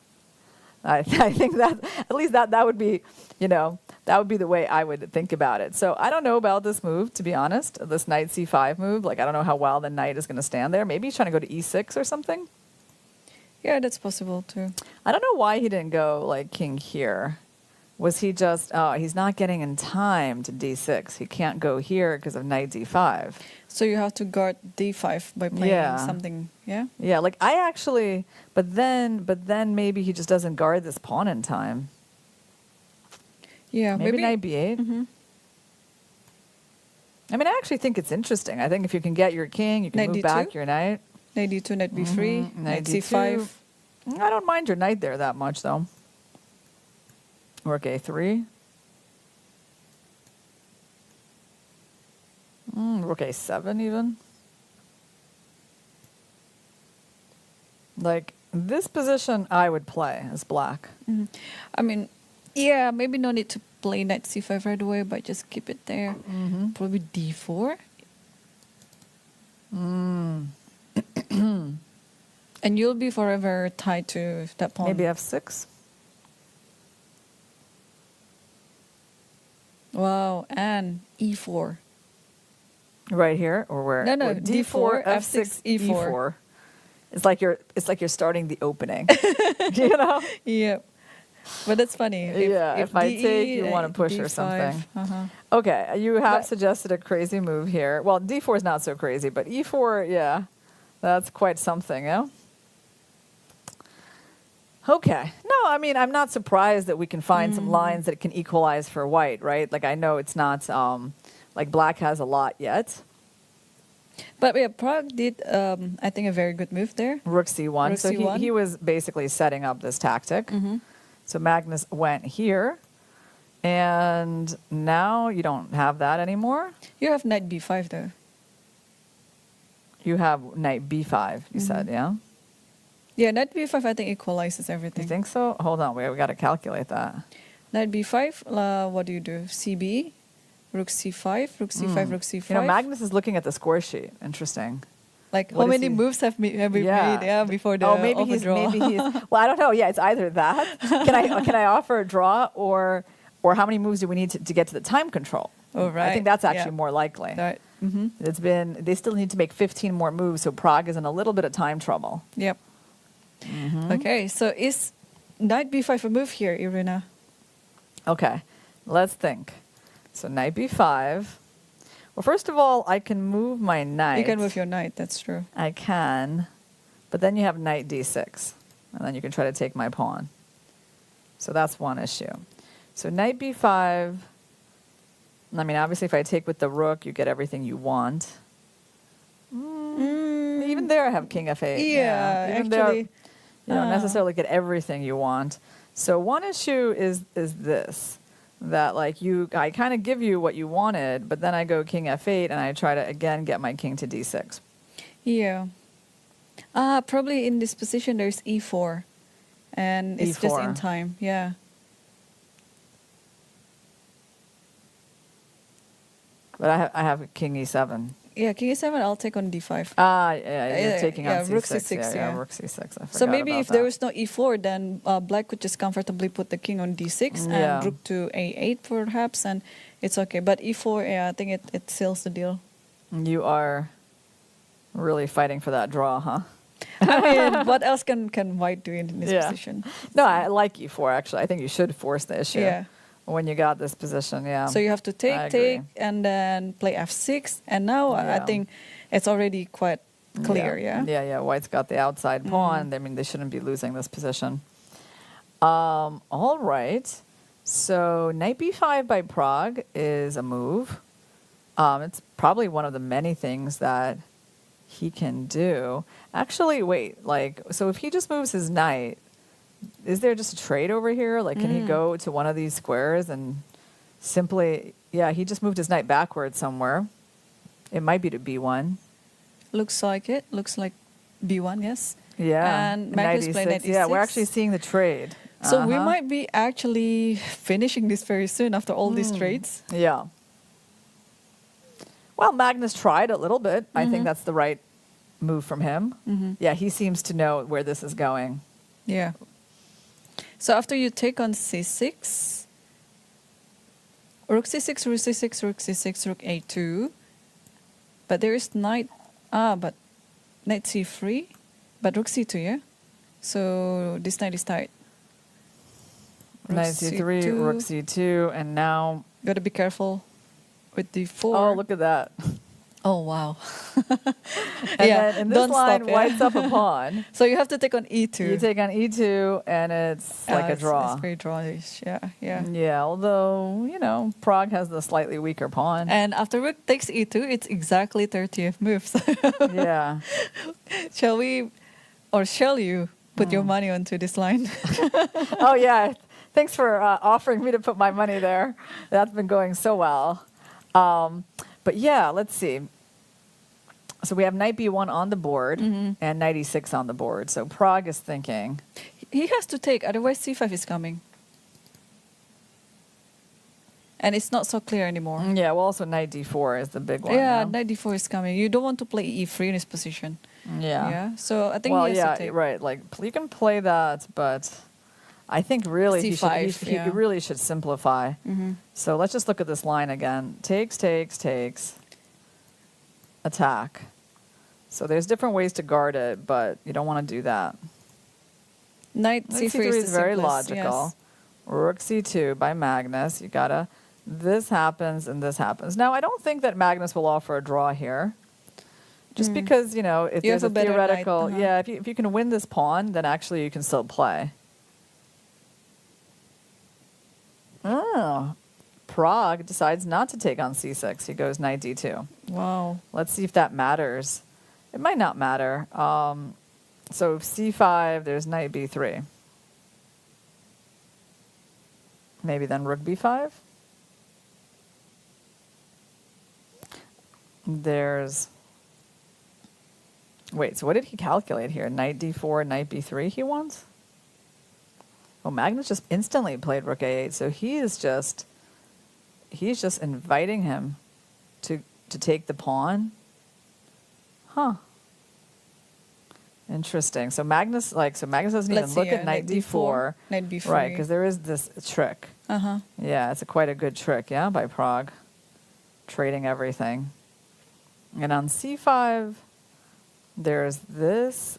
I think that, at least that would be, that would be the way I would think about it. So I don't know about this move, to be honest, this knight c5 move. Like, I don't know how well the knight is going to stand there. Maybe he's trying to go to e6 or something. Yeah, that's possible too. I don't know why he didn't go, like, king here. Was he just, he's not getting in time to d6. He can't go here because of knight d5. So you have to guard d5 by playing something, yeah? Yeah, like I actually, but then maybe he just doesn't guard this pawn in time. Yeah, maybe knight b8. I mean, I actually think it's interesting. I think if you can get your king, you can move back your knight. Knight d2, knight b3, knight c5. I don't mind your knight there that much, though. Rook a3. Rook a7 even. Like, this position I would play as black. I mean, yeah, maybe no need to play knight c5 right away, but just keep it there. Probably d4. And you'll be forever tied to that pawn. Maybe f6. Wow, and e4. Right here, or where? No, or d4, f6, e4. It's like you're starting the opening. Yep. But that's funny. If I take, you want to push d5, or something. Okay, you have suggested a crazy move here. Well, d4 is not so crazy, but e4, yeah, that's quite something, yeah? Okay. No, I mean, I'm not surprised that we can find some lines that can equalize for white, right? Like, I know it's not, like, black has a lot yet. But yeah, Prague did, I think, a very good move there. Rook c1. Rook So c1. he was basically setting up this tactic. So Magnus went here. And now you don't have that anymore. You have knight b5, though. You have knight b5, you said, yeah? Yeah, knight b5, I think, equalizes everything. You think so? Hold on, we got to calculate that. Knight b5, what do you do? cb, rook c5, rook c5, rook c5. You know, Magnus is looking at the score sheet. Interesting. Like, What how is many he- moves have we made before the maybe overdraw? he's well, I don't know. Yeah, it's either that. Can I offer a draw or how many moves do we need to get to the time control? Oh, right. I think that's actually more likely. Right. They still need to make 15 more moves, so Prague is in a little bit of time trouble. Yep. Okay, so is knight b5 a move here, Irina? Okay, let's think. So knight b5. Well, first of all, I can move my knight. You can move your knight, that's true. I can, but then you have knight d6, and then you can try to take my pawn. So that's one issue. So knight b5, I mean, obviously if I take with the rook, you get everything you want. Even there I have king f8. Yeah, Even there, actually. you don't necessarily get everything you want. So one issue is this, that like I kind of give you what you wanted, but then I go king f8 and I try to again get my king to d6. Yeah. Probably in this position there's e4. And it's just in E4. time. Yeah. But I have king e7. Yeah, king e7, I'll take on d5. Yeah, you're Yeah, taking yeah, on c6. rook c6, yeah. Rook c6. I forgot So maybe about if that. there was no e4, then black could just comfortably put the king on d6 Yeah. and rook to a8 perhaps, and it's okay. But e4, yeah, I think it seals the deal. You are really fighting for that draw, huh? I mean, what else can white do in this position? No, I like e4, actually. I think you should force the issue Yeah. when you got this position, yeah. So you have to I take, agree. and then play f6. And now I Yeah. think it's already quite clear, yeah? Yeah, White's got the outside pawn. I mean, they shouldn't be losing this position. All right. So knight b5 by Prague is a move. It's probably one of the many things that he can do. Actually, wait, so if he just moves his knight, is there just a trade over here? Like, can he go to one of these squares and simply, he just moved his knight backwards somewhere. It might be to b1. Looks like it. Looks like b1, yes. Yeah. And Magnus played knight Yeah, we're e6. actually seeing the trade. So we might be actually finishing this very soon after all these trades. Yeah. Well, Magnus tried a little bit. I think that's the right move from him. Yeah, he seems to know where this is going. Yeah. So after you take on c6, rook c6, rook c6, rook c6, rook a2. But there is knight, but knight c3, but rook c2, yeah? So this knight is tight. Rook Knight c3, rook c2, and now... Got to be careful with d4. Oh, look at that. Oh, wow. And then in this don't line, stop, yeah. White's up a pawn. So you have to take on e2. You take on e2, and it's like a draw. It's very drawish, yeah. Yeah, although, Prague has the slightly weaker pawn. And after rook takes e2, it's exactly 30th move. So Yeah. shall you put your money onto this line? Oh, yeah. Thanks for offering me to put my money there. That's been going so well. But yeah, let's see. So we have knight b1 on the board and knight e6 on the board. So Prague is thinking. He has to take, otherwise c5 is coming. And it's not so clear anymore. Yeah, well, also knight d4 is the big one. Yeah, no? knight d4 is coming. You don't want to play e3 in this position. Yeah. Yeah. So I think Well, he has yeah, to take. right. Like, you can play that, but I think really C5, he yeah. really should simplify. So let's just look at this line again. Takes, attack. So there's different ways to guard it, but you don't want to do that. Knight Knight c3 is the very simplest, logical. yes. Rook c2 by Magnus. You gotta. This happens and this happens. Now I don't think that Magnus will offer a draw here, just because if You there's have a a better knight, theoretical, uh-huh. yeah, if you can win this pawn, then actually you can still play. Oh, Prague decides not to take on c6. He goes knight d2. Wow. Let's see if that matters. It might not matter. So c5, there's knight b3. Maybe then rook b5. There's... Wait, so what did he calculate here? Knight d4, knight b3 he wants? Oh, Magnus just instantly played rook a8, so he's just inviting him to take the pawn. Huh. Interesting. So Magnus doesn't even look at knight d4. Knight b3. Right, because there is this trick. Uh-huh. Yeah, it's quite a good trick, yeah, by Prague. Trading everything. And on c5, there's this,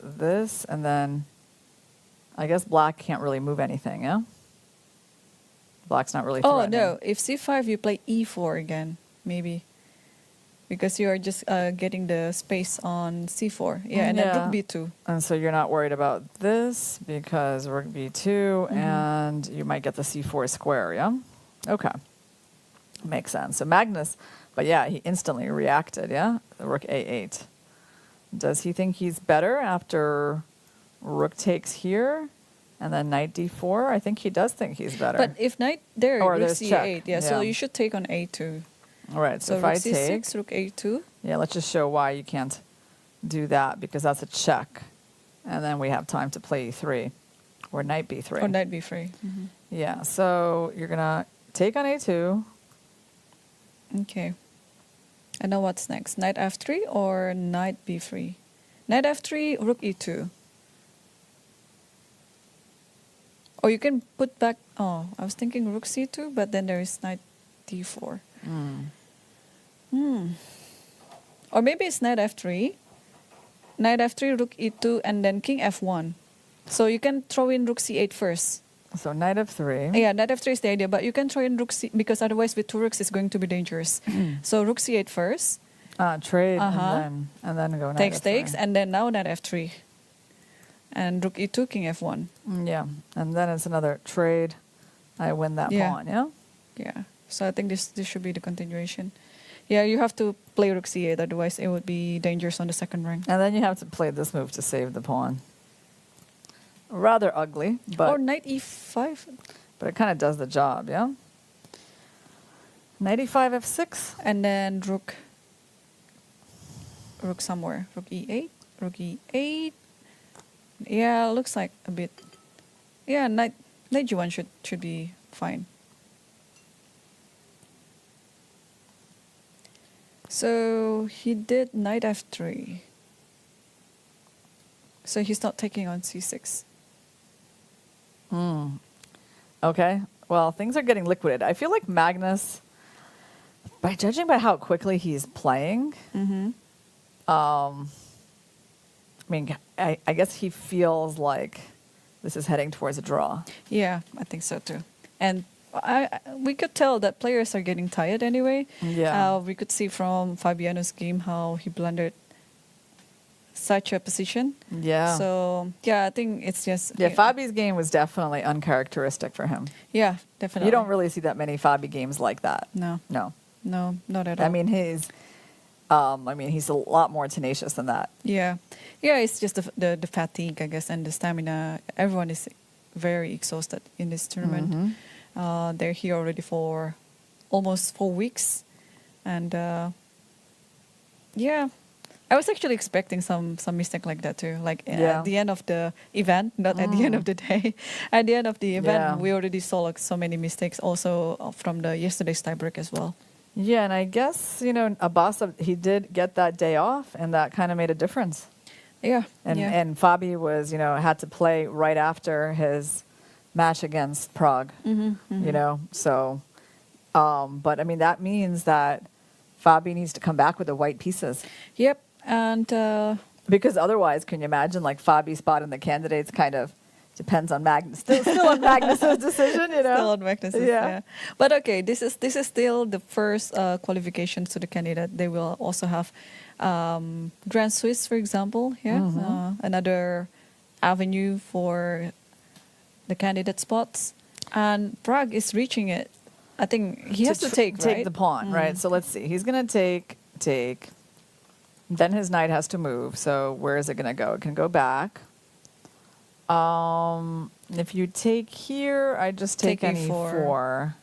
and then I guess black can't really move anything, yeah? Black's not really threatening. Oh, no. If c5, you play e4 again, maybe. Because you are just getting the space on c4. Yeah, and then rook b2. And so you're not worried about this because rook b2, and you might get the c4 square, yeah? Okay. Makes sense. So Magnus, but yeah, he instantly reacted, yeah? Rook a8. Does he think he's better after rook takes here and then knight d4? I think he does think he's better. But if knight there, or rook there's c8. check. Yeah, so you should take on a2. All right, so if rook I c6, take... rook a2. Yeah, let's just show why you can't do that, because that's a check. And then we have time to play e3 or knight b3. Or knight b3. Mm-hmm. Yeah, so you're going to take on a2. Okay. And now what's next? Knight f3 or knight b3? Knight f3, rook e2. Or you can put back... Oh, I was thinking rook c2, but then there is knight d4. Or maybe it's knight f3. Knight f3, rook e2, and then king f1. So you can throw in rook c8 first. So knight f3. Yeah, knight f3 is the idea, but you can throw in rook c... Because otherwise with two rooks it's going to be dangerous. So rook c8 first. Trade, and then go knight Takes, f3. and then now knight f3. And rook e2, king f1. Yeah, and then it's another trade. I win that pawn, yeah? Yeah. So I think this should be the continuation. Yeah, you have to play rook c8, otherwise it would be dangerous on the second rank. And then you have to play this move to save the pawn. Rather ugly, but... Or knight e5. But it kind of does the job, yeah? Knight e5, f6. And then rook somewhere. Rook e8, rook e8. Yeah, looks like a bit... Yeah, knight g1 should be fine. So he did knight f3. So he's not taking on c6. Okay. Well, things are getting liquidated. I feel like Magnus, by judging by how quickly he's playing, I mean, I guess he feels like this is heading towards a draw. Yeah, I think so too. And we could tell that players are getting tired anyway. Yeah. We could see from Fabiano's game how he blundered such a position. Yeah. So, yeah, I think it's just... Yeah, Fabi's game was definitely uncharacteristic for him. Yeah, definitely. You don't really see that many Fabi games like that. No. No. No, not at all. I mean, he's a lot more tenacious than that. Yeah. Yeah, it's just the fatigue, I guess, and the stamina. Everyone is very exhausted in this tournament. They're here already for almost 4 weeks. And, yeah, I was actually expecting some mistake like that too. Like at the end of the event, not at the end of the day. At the end of the event, we already saw like so many mistakes also from the yesterday's tiebreak as well. Yeah, and I guess, Abbas, he did get that day off, and that kind of made a difference. Yeah. And Fabi was, had to play right after his match against Prague, so, but I mean, that means that Fabi needs to come back with the white pieces. Yep. And because otherwise, can you imagine, like, Fabi's spot in the candidates kind of depends on Magnus. Still on Magnus's decision, Still on Magnus's, yeah. But okay, this is still the first qualification to the candidate. They will also have Grand Swiss, for example, another avenue for the candidate spots. And Prague is reaching it. I think he has to take, right? Take the pawn, right? So let's see. He's going to take. Then his knight has to move. So where is it going to go? It can go back. If you take here, I just take any E4.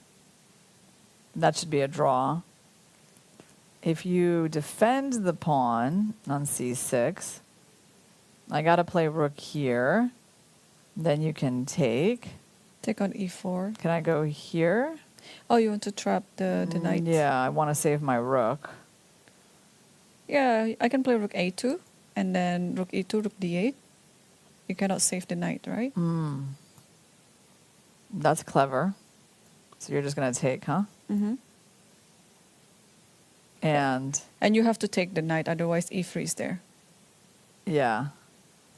That should be a draw. If you defend the pawn on C6, I got to play rook here. Then you can take. Take on E4. Can I go here? Oh, you want to trap the knight? Yeah, I want to save my rook. Yeah, I can play rook A2 and then rook E2, rook D8. You cannot save the knight, right? That's clever. So you're just going to take, huh? Mm-hmm. And you have to take the knight, otherwise E3 is there. Yeah.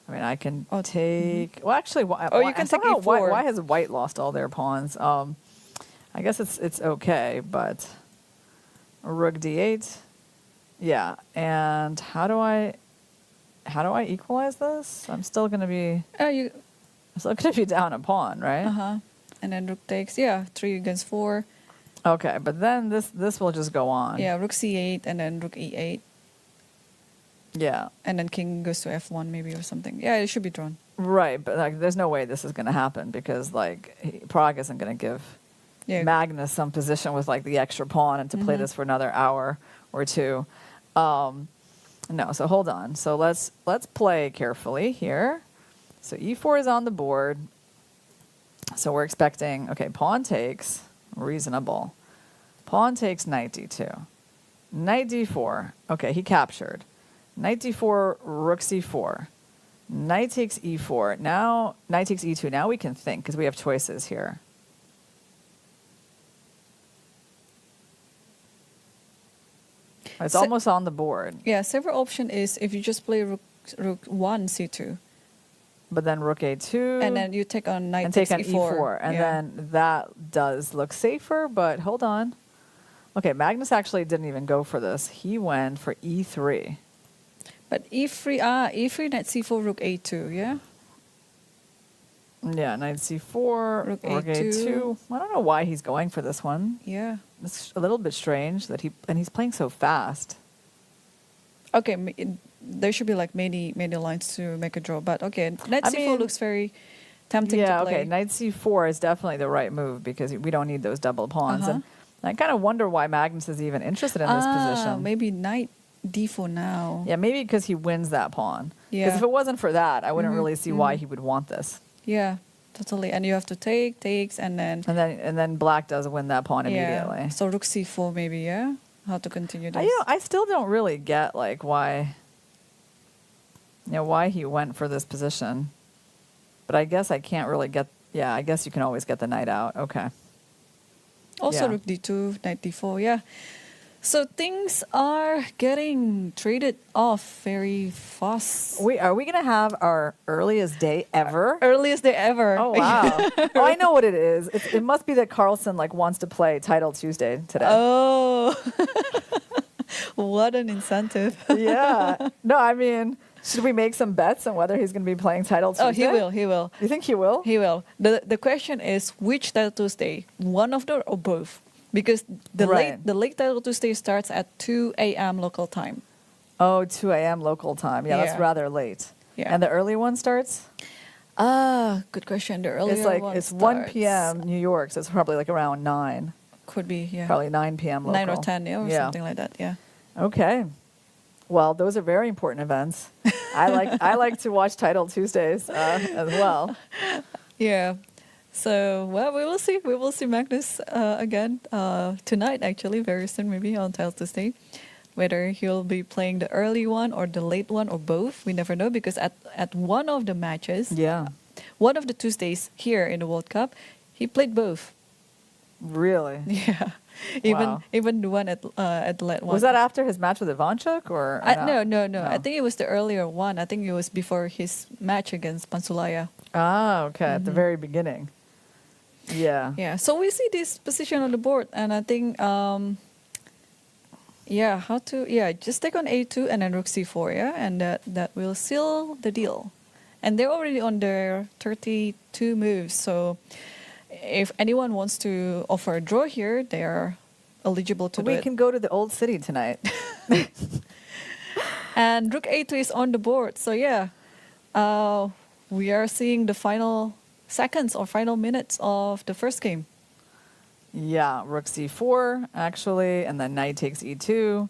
I mean, I can take... Well, actually, you can take E4. Why has white lost all their pawns? I guess it's okay, but rook D8. Yeah, and how do I equalize this? I'm still going to be... I'm still going to be down a pawn, right? Uh-huh. And then rook takes, 3 against 4. Okay, but then this will just go on. Yeah, rook C8 and then rook E8. Yeah. And then king goes to F1 maybe or something. Yeah, it should be drawn. Right, but like, there's no way this is going to happen because like Prague isn't going to give Magnus some position with like the extra pawn and to play this for another hour or two. No, so hold on. So let's play carefully here. So E4 is on the board. So we're expecting, okay, pawn takes, reasonable. Pawn takes knight D2. Knight D4. Okay, he captured. Knight D4, rook C4. Knight takes E4. Now, knight takes E2. Now we can think because we have choices here. It's almost on the board. Yeah, several option is if you just play rook 1 C2. But then rook A2. And then you take on knight and takes take on E4. And then that does look safer, but hold on. Okay, Magnus actually didn't even go for this. He went for E3. But E3, knight C4, rook A2, yeah? Yeah, knight C4, rook A2. I don't know why he's going for this one. Yeah. It's a little bit strange that he's playing so fast. Okay, there should be like many lines to make a draw, but okay, knight C4 looks very tempting to play. Yeah, okay, knight C4 is definitely the right move because we don't need those double pawns. And I kind of wonder why Magnus is even interested in this position. Maybe knight D4 now. Yeah, maybe because he wins that pawn. Yeah. Because if it wasn't for that, I wouldn't really see why he would want this. Yeah, totally. And you have to takes, and then black does win that pawn immediately. Yeah. So rook C4 maybe, yeah? How to continue this? I still don't really get like why he went for this position. But I guess I can't really get... Yeah, I guess you can always get the knight out. Okay. Also rook D2, knight D4, yeah. So things are getting traded off very fast. Are we going to have our earliest day ever? Earliest day ever. Oh, wow. Oh, I know what it is. It must be that Carlsen wants to play Title Tuesday today. Oh. What an incentive. Yeah. No, I mean, should we make some bets on whether he's going to be playing Title Tuesday? Oh, he will. You think he will? He will. The question is which Title Tuesday? One of them or both? Because the late Title Tuesday starts at 2 a.m. local time. Oh, 2 a.m. local time. Yeah, that's rather late. Yeah. And the early one starts? Good question. The earlier one it's 1 p.m. New York, so it's probably like around 9. Could be, yeah. Probably 9 p.m. local. 9 or 10, or something like that, yeah. Okay. Well, those are very important events. I like to watch Title Tuesdays as well. Yeah. So, well, we will see. We will see Magnus again tonight, actually, very soon, maybe on Title Tuesday. Whether he'll be playing the early one or the late one or both, we never know. Because at one of the matches, one of the Tuesdays here in the World Cup, he played both. Really? Yeah. Even the one at the late one. Was that after his match with Ivanchuk or no? I think it was the earlier one. I think it was before his match against Pansulaya. Ah, okay, at the very beginning. Yeah. Yeah. So we see this position on the board, and I think just take on A2 and then rook C4, yeah, and that will seal the deal. And they're already on their 32 moves, so if anyone wants to offer a draw here, they are eligible to do it. We can go to the old city tonight. And rook a2 is on the board. So yeah, we are seeing the final seconds or final minutes of the first game. Yeah, rook c4 actually, and then knight takes e2.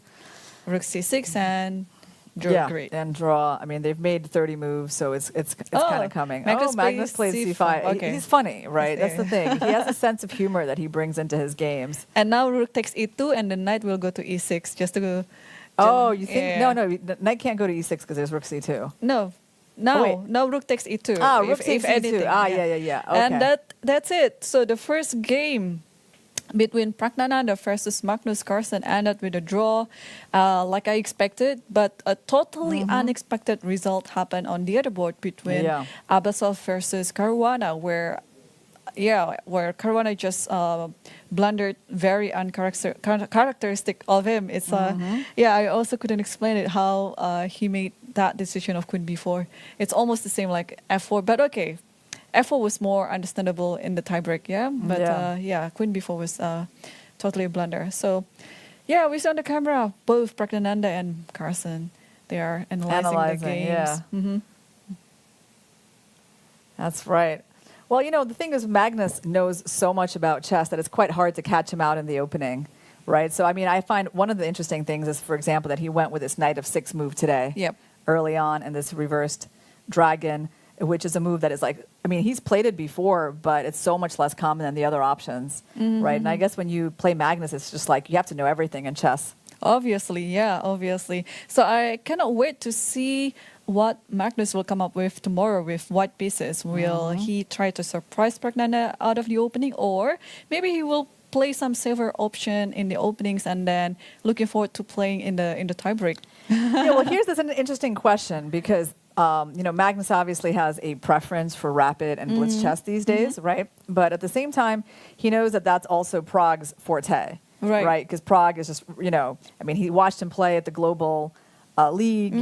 Rook c6 and draw. Yeah, Great. and draw. I mean, they've made 30 moves, so it's kind of coming. Magnus plays c5. Okay. He's funny, right? That's the thing. He has a sense of humor that he brings into his games. And now rook takes e2, and the knight will go to e6 just to go. Oh, you think? Yeah. No, the knight can't go to e6 because there's rook c2. No, rook takes e2. Rook takes e2. Anything, yeah. Okay. And that's it. So the first game between Praggnanandhaa versus Magnus Carlsen ended with a draw, like I expected, but a totally unexpected result happened on the other board between Abasov versus Caruana, where Caruana just blundered very uncharacteristic of him. It's I also couldn't explain it how he made that decision of queen b4. It's almost the same like f4, but okay. f4 was more understandable in the tiebreak, but queen b4 was totally a blunder. So yeah, we saw on the camera both Praggnanandhaa and Carlsen. They are analyzing the games. Yeah. That's right. Well, the thing is, Magnus knows so much about chess that it's quite hard to catch him out in the opening, right? So, I mean, I find one of the interesting things is, for example, that he went with this knight of 6 move today early on, and this reversed dragon, which is a move that is like, I mean, he's played it before, but it's so much less common than the other options, right? And I guess when you play Magnus, it's just like you have to know everything in chess. Obviously. So I cannot wait to see what Magnus will come up with tomorrow with white pieces. Will he try to surprise Praggnanandhaa out of the opening, or maybe he will play some safer option in the openings and then looking forward to playing in the tiebreak? Well, here's an interesting question because Magnus obviously has a preference for rapid and blitz chess these days, right? But at the same time, he knows that that's also Prag's forte, right? Because Pragg is just, I mean, he watched him play at the global league,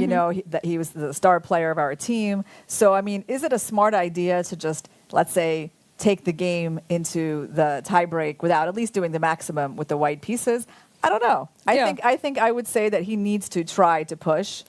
that he was the star player of our team. So, I mean, is it a smart idea to just, let's say, take the game into the tiebreak without at least doing the maximum with the white pieces? I don't know. I think I would say that he needs to try to push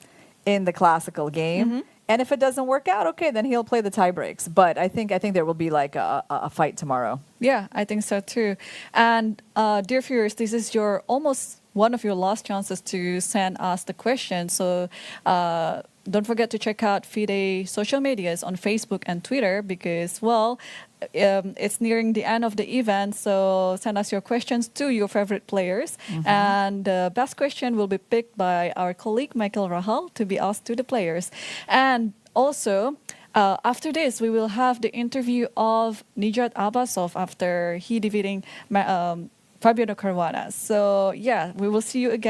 in the classical game. And if it doesn't work out, okay, then he'll play the tie breaks. But I think there will be like a fight tomorrow. Yeah, I think so too. And dear viewers, this is almost one of your last chances to send us the question. So don't forget to check out Fide social medias on Facebook and Twitter because, it's nearing the end of the event. So send us your questions to your favorite players. And the best question will be picked by our colleague Michael Rahal to be asked to the players. And also, after this, we will have the interview of Nijat Abasov after he defeating Fabiano Caruana. So yeah, we will see you again.